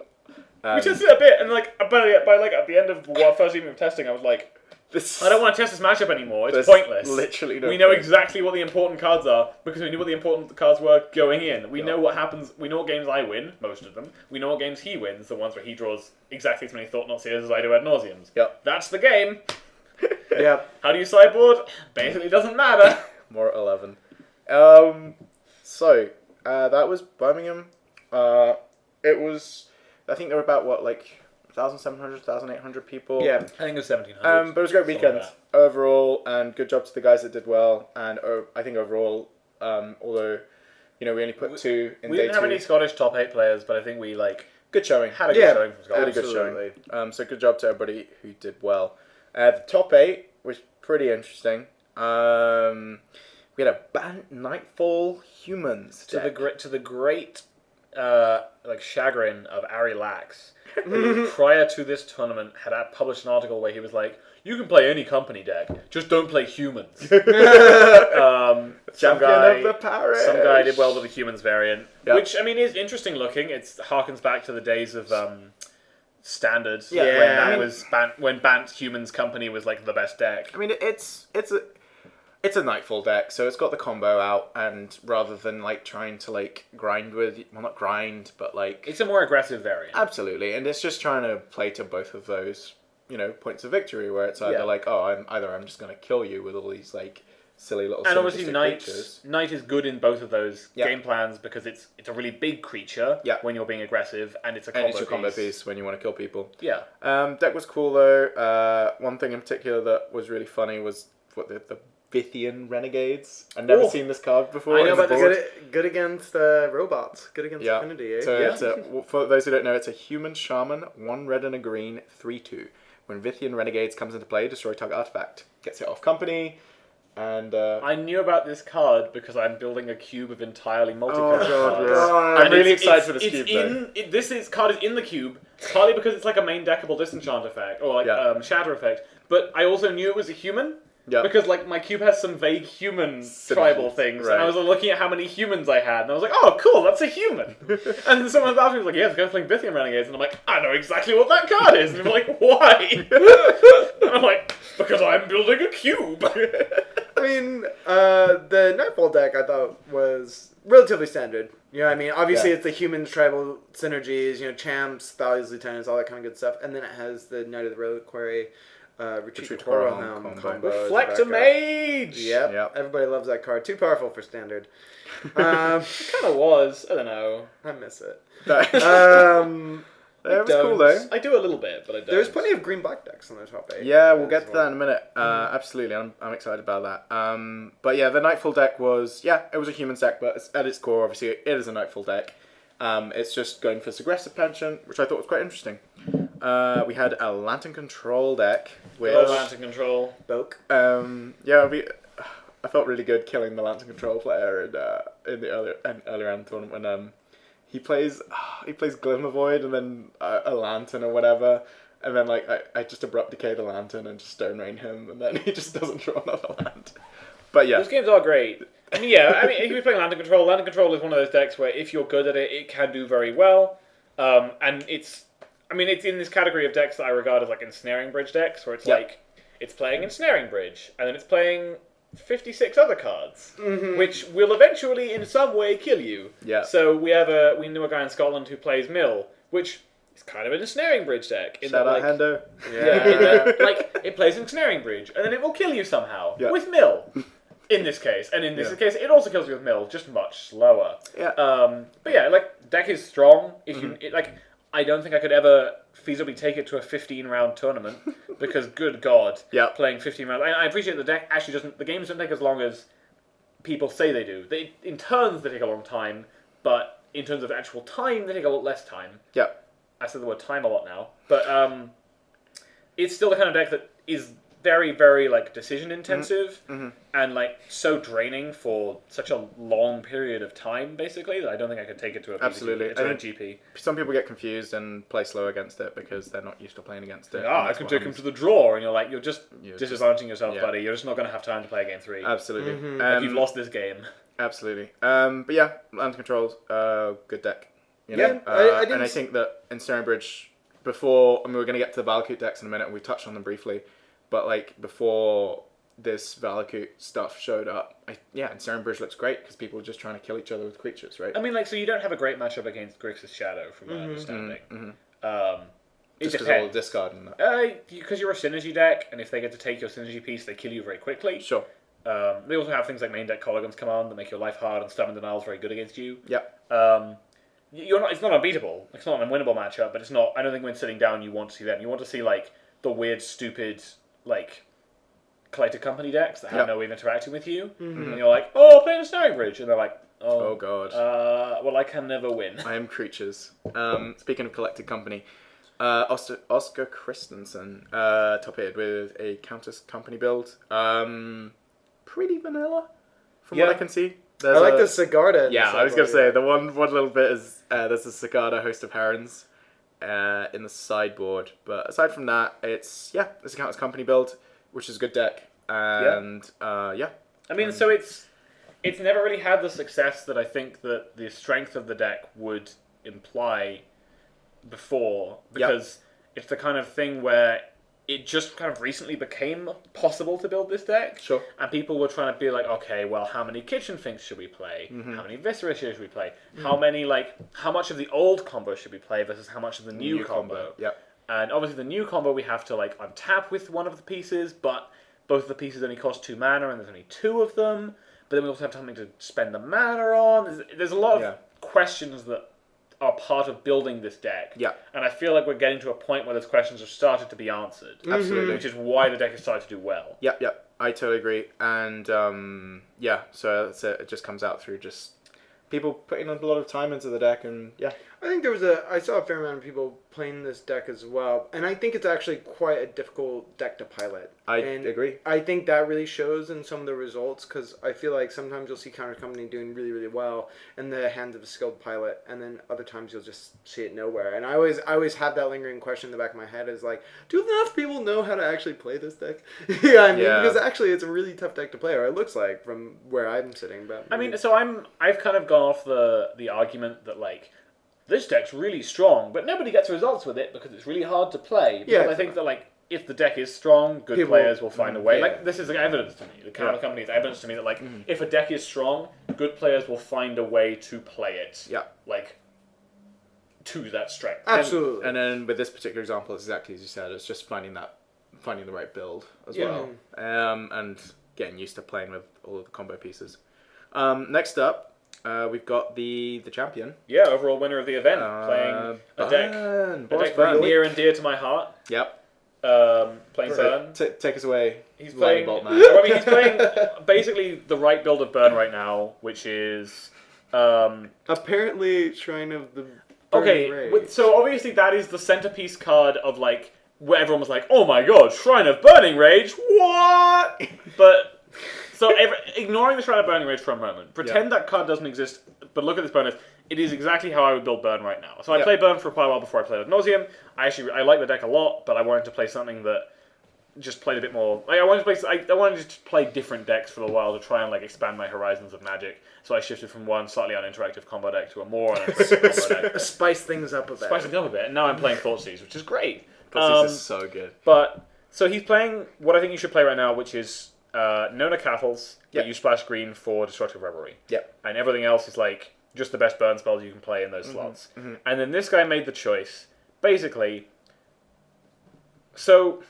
We tested it a bit, and like by at the end of the first evening of testing, I was like, This, I don't want to test this matchup anymore. It's there's pointless. Literally no We know point. exactly what the important cards are because we knew what the important cards were going in. We know what happens. We know what games I win, most of them. We know what games he wins, the ones where he draws exactly as many Thought Not Seers as I do ad nauseams. Yep. That's the game. Yeah. How do you sideboard? Basically doesn't matter. More at 11. So, that was Birmingham. It was, I think there were about, 1,700, 1,800 people. Yeah. I think it was 1,700. But it was a great Something weekend like overall, and good job to the guys that did well. And I think overall, although, we only put 2 in We day didn't have 2. any Scottish top 8 players, but I think we Good showing. had a good Yeah. showing from Had a Scotland. good Absolutely. showing. So good job to everybody who did well. The top 8 was pretty interesting. We had a Bant Nightfall Humans To deck. the great chagrin of Ari Lax, who prior to this tournament had published an article where he was like, "You can play any company deck, just don't play humans." Some Champion guy, of the Parish. some guy did well with the humans variant, Yeah. which I mean is interesting looking. It harkens back to the days of Standard, Yeah. when when Bant Humans Company was like the best deck. I mean, it's a Nightfall deck, so it's got the combo out, and rather than trying to grind with, well, not grind, but It's a more aggressive variant. absolutely, and it's just trying to play to both of those, points of victory, where it's either Yeah. I'm just gonna kill you with all these silly little And obviously, synergistic creatures. Knight is good in both of those Yeah. game plans because it's a really big creature Yeah. when you're being aggressive, and it's a And combo it's your piece. combo piece when you want to kill people. Yeah, Deck was cool though. One thing in particular that was really funny was the Vithian Renegades. I've never Oh. seen this card before. I know on the about this. board. Good against robots. Good against Yeah. Affinity, eh? So Yeah. for those who don't know, it's a human shaman, 1 red and a green, 3/2. When Vithian Renegades comes into play, destroy target artifact. Gets it off company. And I knew about this card because I'm building a cube of entirely multicolored cards. I'm really excited for this cube. This card is in the cube, partly because it's like a main deckable disenchant effect or like shatter effect. But I also knew it was a human. Yeah. Because like my cube has some vague human tribal things, and I was looking at how many humans I had, and I was like, "Oh, cool, that's a human." And then someone after me was like, "Yeah, the guy's playing Bithium Renegades," and I'm like, "I know exactly what that card is," and I'm like, "Why?" And I'm like, "Because I'm building a cube." I mean, the Nightfall deck I thought was relatively standard. You know what I mean? Obviously, it's the humans, tribal synergies, you know, champs, Thalia's lieutenants, all that kind of good stuff, and then it has the Knight of the Reliquary. Retreat to Horror Helm combo. Reflector Mage! Yep. Everybody loves that card. Too powerful for standard. Kind of was. I don't know. I miss it. That was cool though. I do a little bit, but I don't. There's plenty of green-black decks on the top 8. Yeah, we'll get to that in a minute. Absolutely, I'm excited about that. But yeah, the Nightfall deck was, it was a human deck, but at its core, obviously, it is a Nightfall deck. It's just going for Aggressive Penchant, which I thought was quite interesting. We had a Lantern Control deck. Lantern Control. Boke. I felt really good killing the Lantern Control player in the earlier round tournament when he plays Glimmer Void and then a Lantern or whatever, and then like I just Abrupt Decay the Lantern and just Stone Rain him, and then he just doesn't draw another land. But yeah, those games are great. I mean, if you're playing Lantern Control is one of those decks where if you're good at it, it can do very well, and it's in this category of decks that I regard as like Ensnaring Bridge decks, where it's like, it's playing Ensnaring Bridge, and then it's playing 56 other cards, which will eventually in some way kill you. Yeah. So we knew a guy in Scotland who plays Mill, which is kind of an Ensnaring Bridge deck. Shout out Hendo. It plays Ensnaring Bridge, and then it will kill you somehow with Mill. In this case, and in this case, it also kills you with Mill, just much slower. Yeah. But yeah, like, deck is strong. If you I don't think I could ever feasibly take it to a 15-round tournament because, good God, playing 15 rounds. I appreciate the deck actually doesn't. The games don't take as long as people say they do. In turns, they take a long time, but in terms of actual time, they take a lot less time. Yeah. I said the word time a lot now, but it's still the kind of deck that is very, very like decision intensive and like so draining for such a long period of time, basically, that I don't think I could take it to a GP. Some people get confused and play slow against it because they're not used to playing against it. I can take him to the draw, and you're like, you're just disadvantaging yourself, buddy. You're just not going to have time to play game 3. Absolutely. Like you've lost this game. Absolutely. But yeah, Lantern Control's good deck. You know? And I think that in Ensnaring Bridge, before, we're going to get to the Valakut decks in a minute, and we touched on them briefly. But like before this Valakut stuff showed up, Ensnaring Bridge looks great because people are just trying to kill each other with creatures, right? I mean, like, so you don't have a great matchup against Grixis Shadow, from my understanding. Just because all the discard and that. Because you're a synergy deck, and if they get to take your synergy piece, they kill you very quickly. Sure. They also have things like main deck Colligan's Command that make your life hard, and Stubborn Denial is very good against you. Yep. It's not unbeatable. It's not an unwinnable matchup, but it's not. I don't think when sitting down you want to see them. You want to see like the weird, stupid, like Collected Company decks that have no way of interacting with you, and you're like, "Oh, playing a Ensnaring Bridge," and they're like, "Oh God, well, I can never win." I am creatures. Speaking of Collected Company, Oscar Christensen top-aided with a Countess Company build. Pretty vanilla, from what I can see. I like the Sigarda. Yeah, I was going to say, the one little bit is there's a Sigarda Host of Herons in the sideboard. But aside from that, it's a Countess Company build, which is a good deck. And, I mean, so it's never really had the success that I think that the strength of the deck would imply before. Because it's the kind of thing where it just kind of recently became possible to build this deck. Sure. And people were trying to be like, okay, well, how many Kitchen Finks should we play? How many Viscera should we play? How much of the old combo should we play versus how much of the new combo? Yep. And obviously the new combo we have to like untap with one of the pieces, but both of the pieces only cost 2 mana and there's only 2 of them. But then we also have something to spend the mana on. There's a lot of questions that are part of building this deck. Yeah. And I feel like we're getting to a point where those questions have started to be answered. Absolutely. Which is why the deck has started to do well. Yep. I totally agree. And so that's it. It just comes out through just people putting a lot of time into the deck, and I think I saw a fair amount of people playing this deck as well, and I think it's actually quite a difficult deck to pilot. I agree. I think that really shows in some of the results, because I feel like sometimes you'll see Counter Company doing really, really well in the hands of a skilled pilot, and then other times you'll just see it nowhere. And I always have that lingering question in the back of my head is like, do enough people know how to actually play this deck? Yeah, I mean, because actually it's a really tough deck to play, or it looks like from where I'm sitting. But I mean, so I've kind of gone off the argument that like, this deck's really strong, but nobody gets results with it because it's really hard to play. Because I think that like, if the deck is strong, good players will find a way. Like, this is like evidence to me. The Counter Company is evidence to me that like, if a deck is strong, good players will find a way to play it. Yeah. Like, to that strength. Absolutely. And then with this particular example, it's exactly as you said. It's just finding the right build as well, and getting used to playing with all of the combo pieces. Next up. We've got the champion. Yeah, overall winner of the event, playing a deck very near and dear to my heart. Yep. Playing Burn. Take us away. He's playing. Bolt Man. I mean, he's playing basically the right build of Burn right now, which is apparently Shrine of the okay. Rage. So obviously that is the centerpiece card of like where everyone was like, "Oh my god, Shrine of Burning Rage, what?" But so ignoring the Shrine of Burning Rage for a moment, pretend that card doesn't exist, but look at this bonus. It is exactly how I would build Burn right now. So I played Burn for quite a while before I played Ad Nauseam. I like the deck a lot, but I wanted to play something that just played a bit more. Like I wanted to play different decks for a while to try and like expand my horizons of Magic. So I shifted from one slightly uninteractive combo deck to a more uninteractive combo deck. Spice things up a bit. And now I'm playing Thoughtseize, which is great. Thoughtseize is so good. But so he's playing what I think you should play right now, which is Nona Cattles, but you splash green for Destructive Revelry. Yep. And everything else is like just the best burn spells you can play in those slots. And then this guy made the choice, basically. So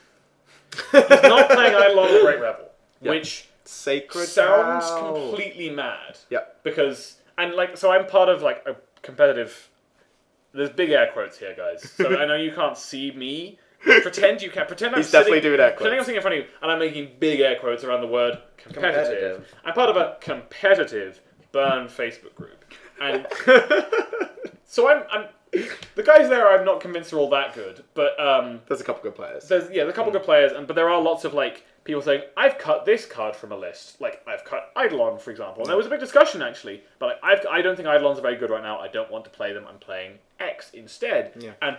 he's not playing Eidolon or Great Revel, which Sacred sounds Cow. completely mad. Yep. Because so I'm part of like a competitive. There's big air quotes here, guys. So I know you can't see me. Pretend you can. Pretend I'm He's definitely doing air quotes. Pretending I'm sitting in front of you, and I'm making big air quotes around the word competitive. I'm part of a competitive Burn Facebook group, and so I'm the guys there. I'm not convinced are all that good, but there's a couple good players. There's a couple good players, but there are lots of like people saying I've cut this card from a list, like I've cut Eidolon, for example, and there was a big discussion actually. But like, I don't think Eidolons are very good right now. I don't want to play them. I'm playing X instead, and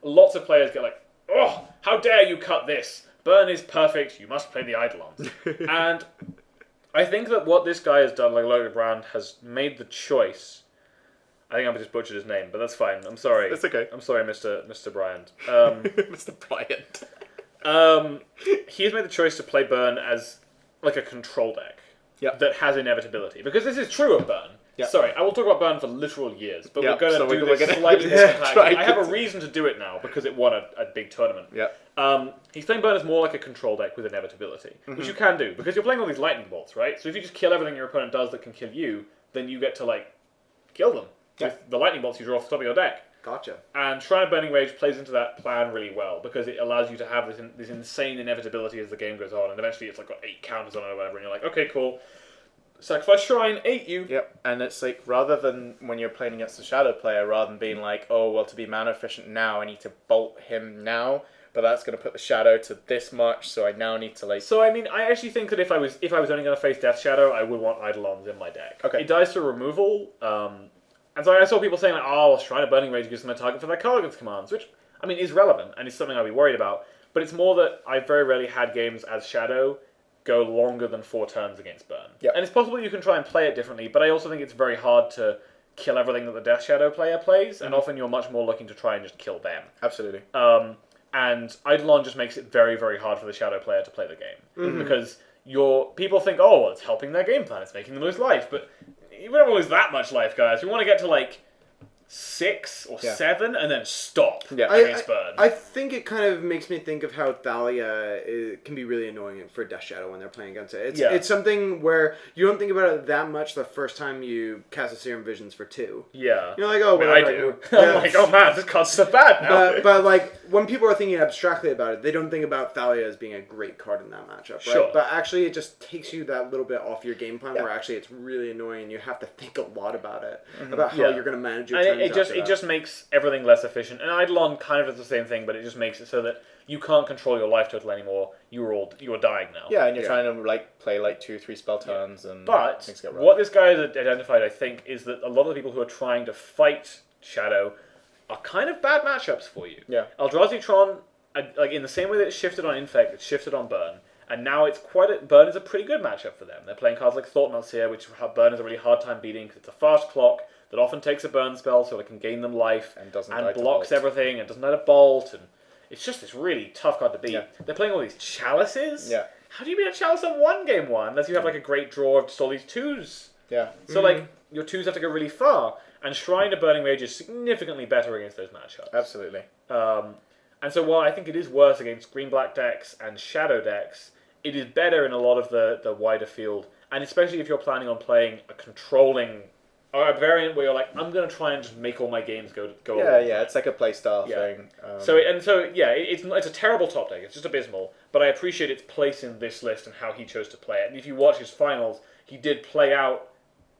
lots of players get like, oh, how dare you cut this? Burn is perfect. You must play the Eidolons. And I think that what this guy has done, like Logan Brand, has made the choice. I think I've just butchered his name, but that's fine. I'm sorry. That's okay. I'm sorry, Mr. Bryant. Mr. Bryant. He has made the choice to play Burn as like a control deck that has inevitability. Because this is true of Burn. Yep. Sorry, I will talk about Burn for literal years, but we're going to do this slightly different time. I have a reason to do it now because it won a big tournament. He's playing Burn as more like a control deck with inevitability, which you can do because you're playing all these lightning bolts, right? So if you just kill everything your opponent does that can kill you, then you get to like kill them with the lightning bolts you draw off the top of your deck. Gotcha. And Shrine of Burning Rage plays into that plan really well because it allows you to have this insane inevitability as the game goes on, and eventually it's like got 8 counters on it or whatever, and you're like, okay, cool. Sacrifice Shrine, 8 you. Yep, and it's like, rather than when you're playing against a shadow player, rather than being like, oh, well, to be mana efficient now, I need to bolt him now, but that's going to put the shadow to this much, so I now need to like... So, I mean, I actually think that if I was only going to face Death Shadow, I would want Eidolons in my deck. Okay. It dies to removal, and so I saw people saying, like, oh, Shrine of Burning Rage gives them a target for their Cardigan's commands, which, I mean, is relevant, and is something I'd be worried about, but it's more that I've very rarely had games as Shadow go longer than 4 turns against Burn. Yep. And it's possible you can try and play it differently, but I also think it's very hard to kill everything that the Death Shadow player plays, and often you're much more looking to try and just kill them. Absolutely. And Eidolon just makes it very, very hard for the Shadow player to play the game. Because people think, oh, well, it's helping their game plan, it's making them lose life, but you don't want to lose that much life, guys. We want to get to, like, 6 or 7 and then stop against Burn. I think it kind of makes me think of how Thalia can be really annoying for Death Shadow when they're playing against it. It's something where you don't think about it that much the first time you cast a Serum Visions for 2. Yeah. You're like, oh, I do. I'm like, oh man, this card's so bad now. But like, when people are thinking abstractly about it, they don't think about Thalia as being a great card in that matchup, right? Sure. But actually, it just takes you that little bit off your game plan where actually it's really annoying and you have to think a lot about it, about how you're going to manage your turn it just makes everything less efficient. And Eidolon kind of does the same thing, but it just makes it so that you can't control your life total anymore. You're dying now. Yeah, and you're trying to like play like 2-3 spell turns, and but things get rough. what this guy has identified, I think, is that a lot of the people who are trying to fight Shadow are kind of bad matchups for you. Yeah. Eldrazi Tron, like in the same way that it shifted on Infect, it shifted on Burn. And now it's Burn is a pretty good matchup for them. They're playing cards like Thought here, which Burn is a really hard time beating because it's a fast clock that often takes a burn spell so it can gain them life and blocks everything and doesn't let it bolt. And it's just this really tough card to beat. Yeah. They're playing all these chalices. Yeah. How do you beat a chalice on game one unless you have like a great draw of just all these twos? Yeah. So like your twos have to go really far, and Shrine to Burning Rage is significantly better against those matchups. Absolutely. And so while I think it is worse against green-black decks and shadow decks, it is better in a lot of the wider field, and especially if you're planning on playing a controlling or a variant where you're like, I'm going to try and just make all my games go along. Yeah, it's like a playstyle thing. It's a terrible top deck. It's just abysmal. But I appreciate its place in this list and how he chose to play it. And if you watch his finals, he did play out,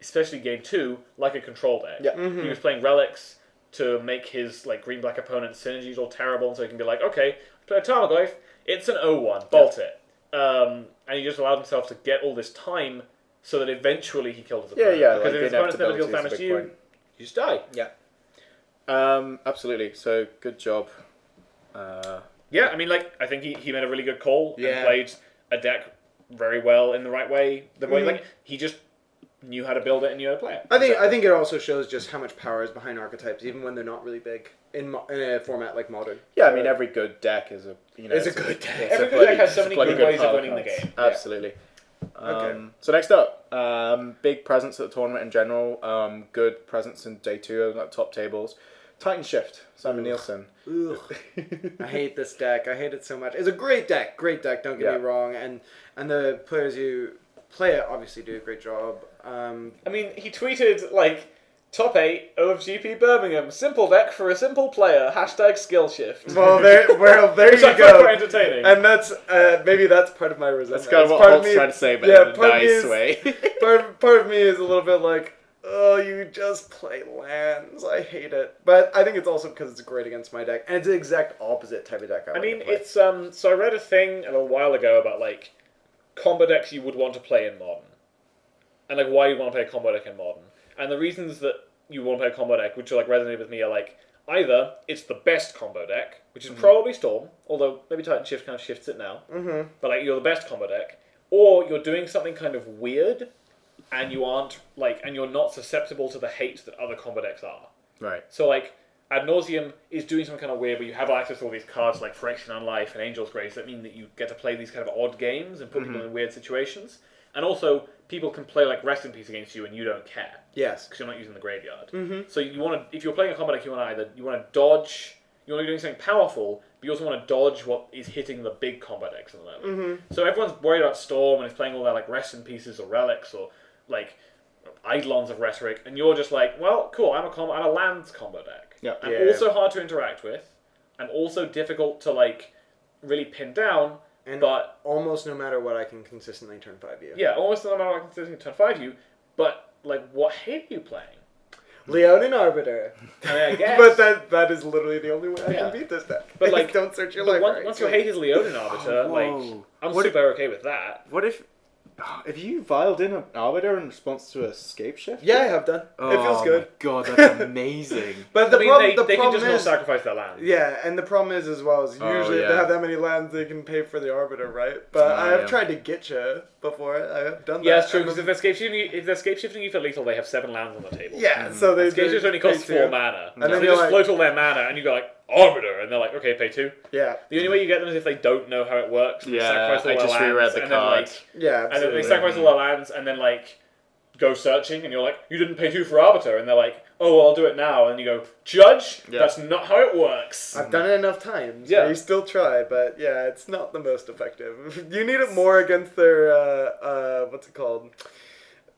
especially game 2, like a control deck. Yeah. He was playing relics to make his like green-black opponent synergies all terrible, and so he can be like, okay, play a Tarmogoyf, it's an 0-1, bolt it. And he just allowed himself to get all this time so that eventually he killed his opponent. Yeah, because like if his opponent never deals damage to you, point. you just die. Yeah. Absolutely. So, good job. Yeah, I mean, like, I think he made a really good call and Yeah. played a deck very well in the right way. The way, like, he just knew how to build it and knew how to play it. I think it also shows just how much power is behind archetypes, even when they're not really big in a format like Modern. Yeah, I mean, every good deck is a It's a good deck. Every good deck has so many good ways of pile winning the cards. game. Absolutely. Okay. So next up, big presence at the tournament in general. Good presence in day 2 like top tables. Titan Shift, Simon Nielsen. Ugh. I hate this deck. I hate it so much. It's a great deck. Don't get me wrong. And the players who play it obviously do a great job. I mean, he tweeted, like, top 8 of GP Birmingham, simple deck for a simple player, #skill shift. Well, there Which you I find go. quite entertaining. And that's maybe that's part of my resentment. That's kind of what part Holt's trying to say, but in a nice way. part of me is a little bit like, oh, you just play lands. I hate it. But I think it's also because it's great against my deck. And it's the exact opposite type of deck I mean, like to play. it's, so I read a thing a little while ago about, like, combo decks you would want to play in Modern. And, like, why you want to play a combo deck in Modern. And the reasons that you want to play a combo deck, which are, like, resonate with me are, like, either it's the best combo deck, which is probably Storm, although maybe Titan Shift kind of shifts it now. But, like, you're the best combo deck. Or you're doing something kind of weird, and you aren't, like, and you're not susceptible to the hate that other combo decks are. Right. So, like, Ad Nauseam is doing something kind of weird, but you have access to all these cards like Friction on Life and Angel's Grace that mean that you get to play these kind of odd games and put people in weird situations. And also, people can play like Rest in Peace against you and you don't care. Yes. Because you're not using the graveyard. So you want to, if you're playing a combo deck, you want to dodge, you want to be doing something powerful, but you also want to dodge what is hitting the big combo decks at the moment. So everyone's worried about Storm and is playing all their like Rest in Pieces or Relics or like Eidolons of Rhetoric, and you're just like, well, cool, I'm a lands combo deck. Yeah. I'm also hard to interact with. I'm also difficult to like really pin down. But almost no matter what, I can consistently turn 5 you. Yeah, almost no matter what, I can consistently turn 5 you. But like, what hate are you playing? Leonin Arbiter. I mean, I guess. But that is literally the only way I can beat this deck. But like, don't search your library. Once your hate is Leonin Arbiter, like, I'm super okay with that. What if you vialed in an Arbiter in response to a Scape Shift? Yeah, I have done. It feels good. Oh my god, that's amazing. But the I mean, problem, they can problem just not is, sacrifice their land. yeah, and the problem is as well is usually if they have that many lands, they can pay for the Arbiter, right? But I have tried to get you before. I have done that. Yeah, it's true. Because if they're scape shifting you for lethal, they have 7 lands on the table. Yeah, so they Scape shift only costs 4 mana, and so then they you're just like, float all their mana, and you go like Arbiter, and they're like, okay, pay 2. Yeah. The only way you get them is if they don't know how it works. Yeah, sacrifice all I their just lands, reread the and card. Then, like, Yeah, and then they sacrifice all their lands, and then like go searching, and you're like, you didn't pay 2 for Arbiter, and they're like, oh well, I'll do it now, and you go, Judge, that's not how it works. I've done it enough times. Yeah. You still try, but yeah, it's not the most effective. You need it more against their what's it called?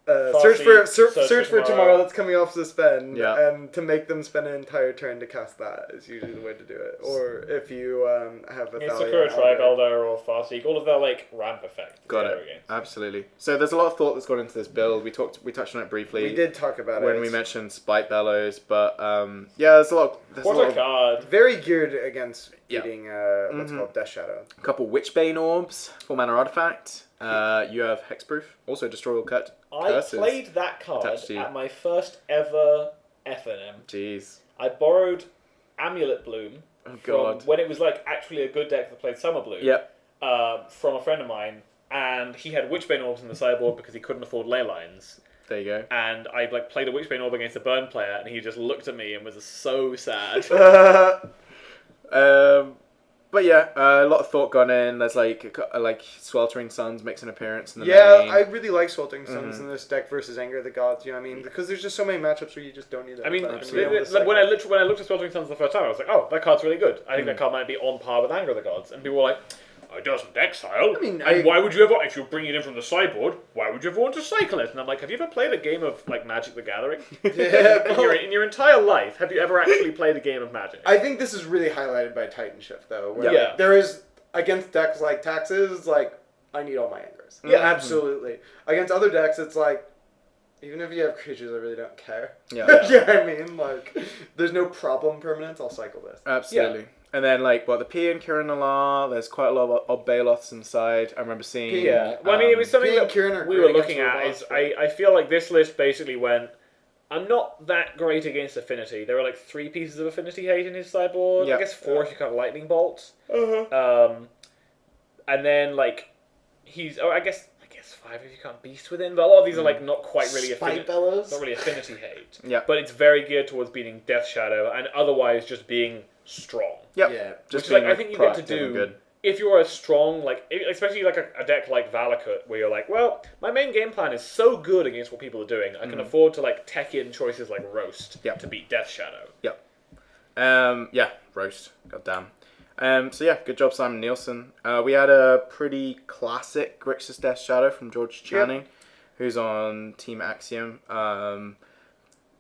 search for Search for for tomorrow that's coming off suspend, Yeah. and to make them spend an entire turn to cast that is usually the way to do it. Or if you have a It's Sakura Tribe Elder or Farseek, all of their like ramp effect. Got it. Against. Absolutely. So there's a lot of thought that's gone into this build. We touched on it briefly. We did talk about when it we mentioned Spite Bellows, but there's a lot. What a card! Very geared against Yeah. beating what's called Death Shadow. A couple Witchbane orbs, 4-mana artifact. You have Hexproof, also destroy all curses. I played that card attached to you. at my first ever FNM. Jeez. I borrowed Amulet Bloom Oh from god. when it was like actually a good deck that played Summer Bloom. Yep. From a friend of mine, and he had Witchbane orbs in the sideboard because he couldn't afford ley lines. There you go. And I like played a Witchbane orb against a burn player, and he just looked at me and was so sad. But yeah, a lot of thought gone in. There's like Sweltering Suns makes an appearance in the main. I really like Sweltering Suns in this deck versus Anger of the Gods. You know what I mean? Because there's just so many matchups where you just don't need that. I mean, Absolutely. when I looked at Sweltering Suns the first time, I was like, oh, that card's really good. I think that card might be on par with Anger of the Gods. And people were like, oh, it doesn't exile. I mean, and why would you ever, if you're bringing it in from the sideboard, why would you ever want to cycle it? And I'm like, have you ever played a game of like Magic the Gathering? in your entire life, have you ever actually played a game of Magic? I think this is really highlighted by Titan Shift, though. Where Yeah. like, there is, against decks like Taxes, like, I need all my Angers. Yeah. Absolutely. Against other decks, it's like, even if you have creatures, I really don't care. Yeah. Yeah, I mean, like, there's no problem permanence, I'll cycle this. Absolutely. Yeah. And then the P and Kiran Nalaar, there's quite a lot of Baloths inside. I remember seeing. Yeah. Well, I mean, it was something P and that Kieran are we great were looking at. against Is robots, I feel like this list basically went, I'm not that great against Affinity. There were like 3 pieces of Affinity hate in his sideboard. Yeah. I guess 4 if you count Lightning Bolt. Uh-huh. And then like I guess 5 if you count Beast Within. But a lot of these are like not quite really Spite Bellows. not really Affinity hate. Yeah. But it's very geared towards beating Death Shadow and otherwise just being strong. Yep. Yeah. Just Which, like, being, I think you get to proactive and do good. if you're a strong, like, especially like a deck like Valakut, where you're like, well, my main game plan is so good against what people are doing, I can afford to like tech in choices like Roast Yep. to beat Death Shadow. Yeah, roast. Goddamn. So yeah, good job, Simon Nielsen. We had a pretty classic Grixis Death Shadow from George Channing, who's on Team Axiom.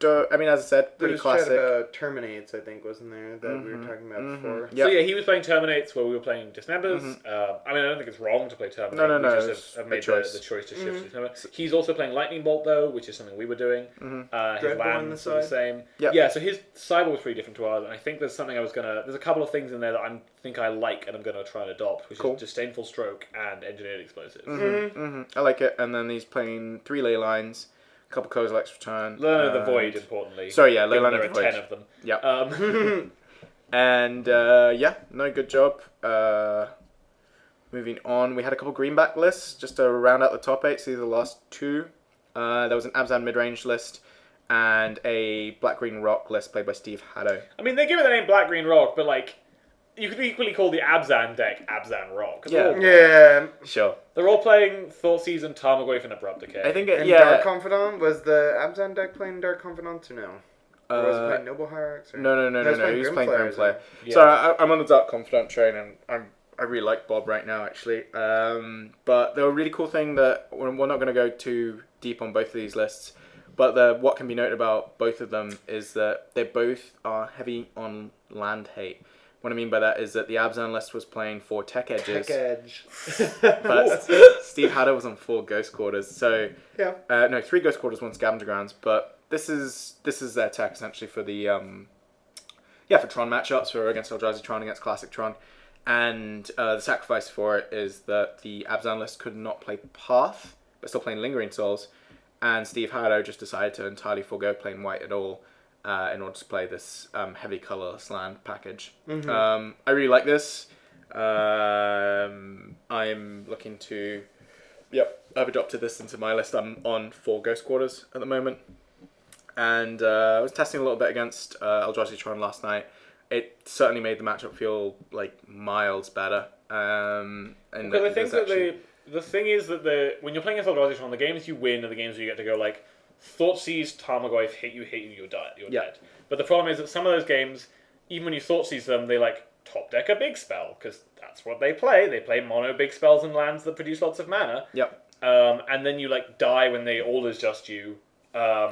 I mean, as I said, pretty There was classic. chat about Terminates, I think, wasn't there, that we were talking about before. Yep. So yeah, he was playing Terminates while we were playing Dismembers. I mean, I don't think it's wrong to play Terminate. No, We it's just have a made choice. the choice to shift to Dismember. He's also playing Lightning Bolt, though, which is something we were doing. His Dreadball on lands the were the side. same. Yep. Yeah, so his sideboard was pretty different to ours, and I think there's something there's a couple of things in there that I think I like and I'm going to try and adopt, which is Disdainful Stroke and Engineered Explosives. I like it. And then he's playing 3 ley lines, a couple Kozilek's Return. Learn of the Void, importantly. Sorry, yeah, given Learn there of are the Void. 10 of them. Yeah. And good job. Moving on, we had a couple greenback lists just to round out the top 8. So these are the last 2. There was an Abzan midrange list and a black-green rock list played by Steve Haddo. I mean, they give it the name Black Green Rock, but like, you could equally call the Abzan deck Abzan Rock. 'Cause Yeah. Yeah. Sure. They're all playing Thoughtseized and Tarmogoyf and Abrupt Decay. I think And Dark Confidant, was the Abzan deck playing Dark Confidant or no? Or was it playing Noble Hierarchs? Or... No. playing He was playing Grimflayer, Grimflayer. Yeah. So I'm on the Dark Confidant train, and I really like Bob right now, actually. But the really cool thing that we're not going to go too deep on both of these lists, but what can be noted about both of them is that they both are heavy on land hate. What I mean by that is that the Abzan list was playing 4 Tech Edges, Tech Edge. but Steve Haddo was on 4 Ghost Quarters. So Yeah. 3 Ghost Quarters, 1 Scavenger Grounds. But this is their tech essentially for the for Tron matchups, for against Eldrazi Tron, against Classic Tron. And the sacrifice for it is that the Abzan list could not play Path, but still playing Lingering Souls. And Steve Haddo just decided to entirely forego playing white at all in order to play this heavy colourless land package. I really like this. I'm looking to... I've adopted this into my list. I'm on 4 Ghost Quarters at the moment. And I was testing a little bit against Eldrazi Tron last night. It certainly made the matchup feel like miles better. Because I think that the thing is that when you're playing against Eldrazi Tron, the games you win are the games where you get to go like, Thoughtseized, Tarmogoyf, hate you, you're dead. But the problem is that some of those games, even when you Thoughtseize them, they like top deck a big spell, because that's what they play. They play mono big spells and lands that produce lots of mana. Yep. and then you like die when they orders just you.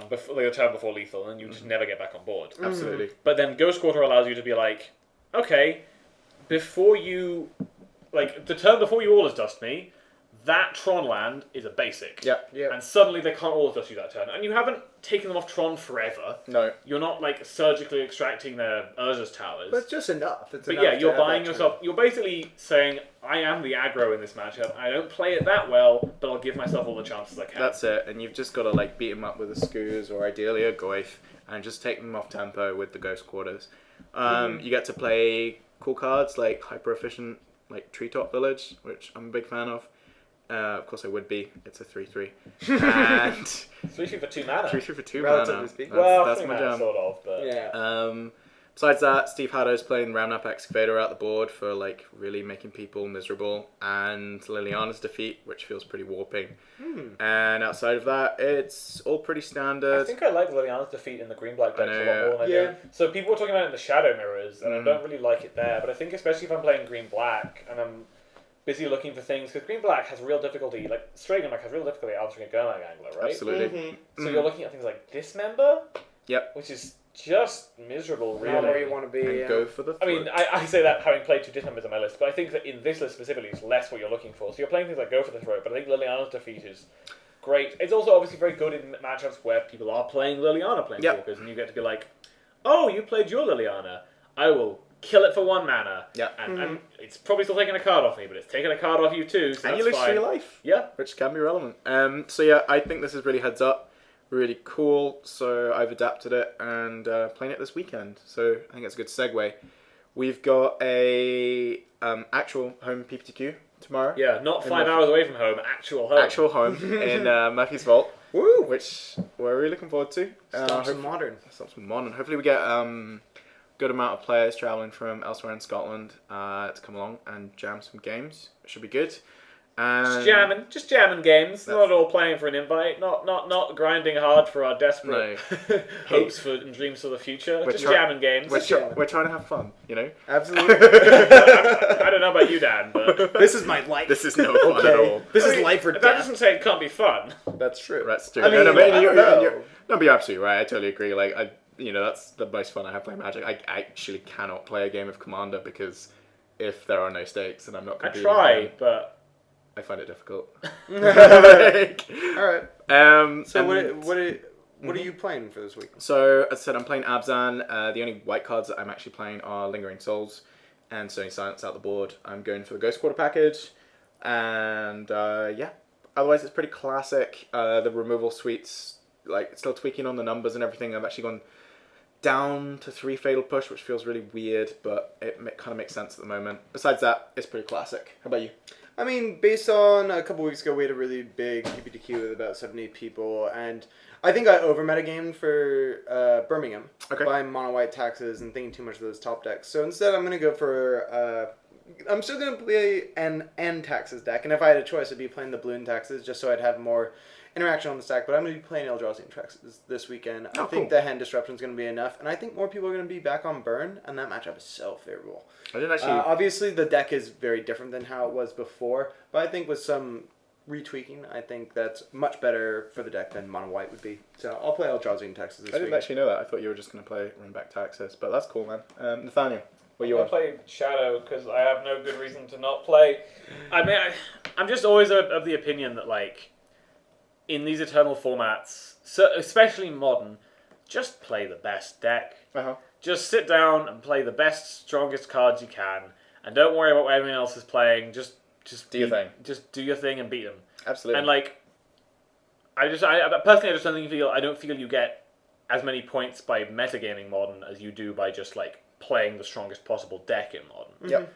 Before your turn before lethal, and you just never get back on board. Absolutely. But then Ghost Quarter allows you to be like, okay, before you, like, the turn before you Orders Dust me, that Tron land is a basic. Yeah. Yeah. And suddenly they can't Orders Dust you that turn. And you haven't taken them off Tron forever. No. You're not, like, surgically extracting their Urza's towers. But it's just enough. It's But enough yeah, to you're have buying that yourself, you're basically saying, I am the aggro in this matchup. I don't play it that well, but I'll give myself all the chances I can. That's it. And you've just got to like beat them up with a Skoos or ideally a Goyf and just take them off tempo with the Ghost Quarters. You get to play cool cards like hyper efficient, like Treetop Village, which I'm a big fan of. Of course I would be. It's a 3/3. And 3 for 2 mana. 3/3 for 2 Relatively mana. speaking. That's three my mana, jam. sort of, but... Yeah. Besides that, Steve Haddo's playing Ramnap Excavator out the board for like really making people miserable, and Liliana's defeat, which feels pretty warping. And outside of that, it's all pretty standard. I think I like Liliana's defeat in the green-black deck a lot more than I Yeah. do. So people were talking about it in the Shadow Mirrors, and I don't really like it there, but I think especially if I'm playing green-black, and I'm busy looking for things, because green-black has real difficulty, like, straight green-black has real difficulty answering a Gurmag Angler, right? Absolutely. So you're looking at things like Dismember, Yep. which is just miserable, really. Not where you want to be. And go for the I mean, throat. I say that having played 2 Dismembers on my list, but I think that in this list specifically, it's less what you're looking for. So you're playing things like Go for the Throat, but I think Liliana's defeat is great. It's also obviously very good in matchups where people are playing Liliana playing Yep. Walkers, and you get to be like, oh, you played your Liliana. I will kill it for 1 mana. Yeah. And it's probably still taking a card off me, but it's taking a card off you too, so And that's you lose fine. 3 life. Yeah. Which can be relevant. So yeah, I think this is really heads up. Really cool. So I've adapted it and playing it this weekend. So I think it's a good segue. We've got a actual home PPTQ tomorrow. Yeah, not In 5 Murphy- hours away from home, actual home. Actual home in Murphy's Vault, Woo! which we're really looking forward to. Stop some modern. Something modern. Hopefully we get good amount of players traveling from elsewhere in Scotland to come along and jam some games. It should be good. And Just jamming games. That's- Not all playing for an invite. Not grinding hard for our desperate hopes for and dreams for the future. We're Just try- jamming games. We're trying to have fun, you know. Absolutely. I don't know about you, Dan, but This is my life. This is no fun at all. This I is mean, life or that death. doesn't say it can't be fun. That's true. That's true. I mean, no, but I don't know. no, but you're absolutely right. I totally agree. Like, that's the most fun I have playing Magic. I actually cannot play a game of Commander because if there are no stakes and I'm not I competing, try, but I find it difficult. All right. So and- what are you playing for this week? So, as I said, I'm playing Abzan. The only white cards that I'm actually playing are Lingering Souls and Stony Silence out the board. I'm going for the Ghost Quarter package. And, yeah. Otherwise, it's pretty classic. The removal suites, like, still tweaking on the numbers and everything. I've actually gone down to 3 Fatal Push, which feels really weird, but it kind of makes sense at the moment. Besides that, it's pretty classic. How about you? I mean, based on a couple weeks ago, we had a really big GPTQ with about 70 people, and I think I over metagamed for Birmingham by mono white taxes and thinking too much of those top decks. So instead, I'm going to go for I'm still going to play an taxes deck, and if I had a choice, I'd be playing the blue taxes just so I'd have more interaction on the stack. But I'm going to be playing Eldrazi taxes this weekend. I think the hand disruption is going to be enough, and I think more people are going to be back on burn, and that matchup is so favorable. I didn't actually... Obviously, the deck is very different than how it was before, but I think with some retweaking, I think that's much better for the deck than mono white would be. So I'll play Eldrazi in Texas this I didn't week. actually know that. I thought you were just going to play Run Back Taxes, but that's cool, man. Nathaniel, what you I want? play Shadow because I have no good reason to not play. I mean, I'm just always of the opinion that, like, in these Eternal formats, so especially modern, just play the best deck. Uh-huh. Just sit down and play the best, strongest cards you can, and don't worry about what everyone else is playing. Just Do your thing. Just do your thing and beat them. Absolutely. And like, I personally, I just don't feel you get as many points by metagaming modern as you do by just like playing the strongest possible deck in modern. Yep.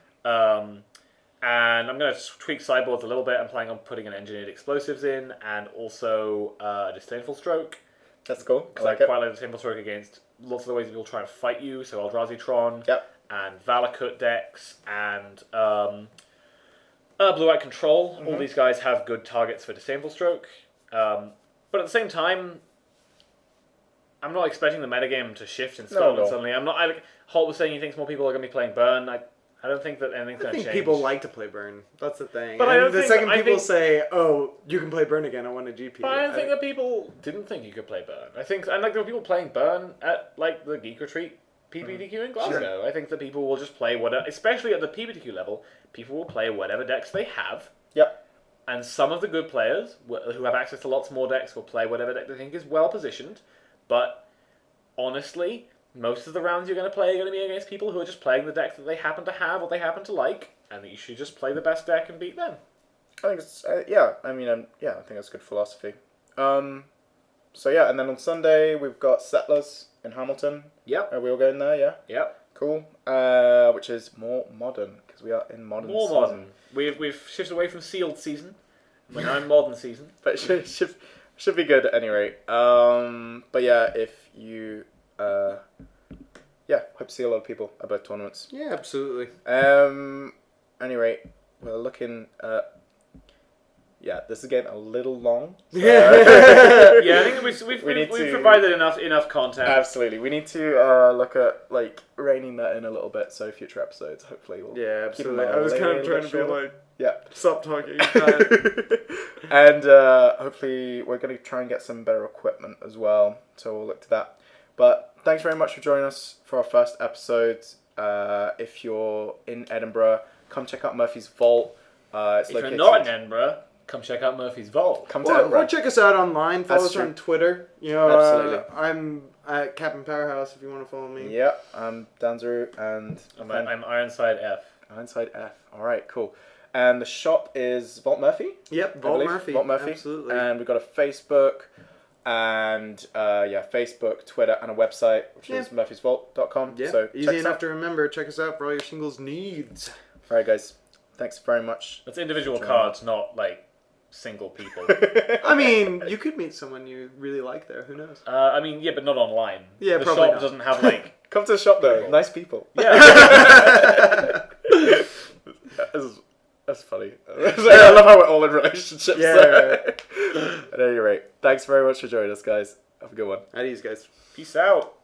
And I'm going to tweak sideboards a little bit. I'm planning on putting an engineered explosives in, and also a disdainful stroke. That's cool. Because I quite like disdainful stroke against lots of the ways people try and fight you. So Eldrazi Tron, Yep. and Valakut decks, and Blue-White Control. All these guys have good targets for disdainful stroke. But at the same time, I'm not expecting the metagame to shift in Scotland no. suddenly. I'm not. Holt was saying he thinks more people are going to be playing Burn. I don't think that anything's I going to think change. people like to play Burn. That's the thing. But and I don't the think- second I people think- say, "Oh, you can play Burn again. I want a GP." But I don't think that people didn't think you could play Burn. I think, and like there were people playing Burn at like the Geek Retreat PPTQ in Glasgow. I think that people will just play whatever, especially at the PPTQ level, people will play whatever decks they have. Yep. And some of the good players who have access to lots more decks will play whatever deck they think is well positioned. But honestly, most of the rounds you're going to play are going to be against people who are just playing the decks that they happen to have or they happen to like, and that you should just play the best deck and beat them. I think it's yeah. I mean, yeah. I think that's good philosophy. So yeah, and then on Sunday we've got Settlers in Hamilton. Yep. Are we all going there? Yeah. Yep. Cool. Which is more modern because we are in modern. More season. modern. We've shifted away from sealed season. We're now in modern season. But it should be good at any rate. But yeah, if you hope to see a lot of people at both tournaments. Yeah, absolutely. Any rate, we're looking at. Yeah, this is getting a little long. So Yeah, I think we've need to- provided enough content. Absolutely, we need to look at like reining that in a little bit. So future episodes, hopefully, will Yeah, keep them absolutely. I was a kind of little trying bit to be shorter. like, Yeah. stop talking. And hopefully we're going to try and get some better equipment as well. So we'll look to that. But thanks very much for joining us for our first episode. If you're in Edinburgh, come check out Murphy's Vault. It's If you're located- not in Edinburgh, come check out Murphy's Vault. come to Edinburgh. Or check us out online. Follow That's us true. on Twitter. You know, Absolutely. I'm at Captain Powerhouse if you want to follow me. Yeah, I'm Danzaru and I'm Ironside F. Inside F. All right, cool. And the shop is Vault Murphy. Yep, I Vault believe. Murphy. Vault Murphy. Absolutely. And we've got a Facebook and Facebook, Twitter, and a website which is murphysvault.com. Yeah, So easy check us enough out. to remember. Check us out for all your singles needs. All right, guys. Thanks very much. That's individual cards, not like single people. I mean, you could meet someone you really like there. Who knows? I mean, yeah, but not online. Yeah, the probably shop not. doesn't have like. Come to the shop though. People. Nice people. Yeah. That's funny. I love how we're all in relationships. Yeah. At any rate, thanks very much for joining us, guys. Have a good one. Adios, guys. Peace out.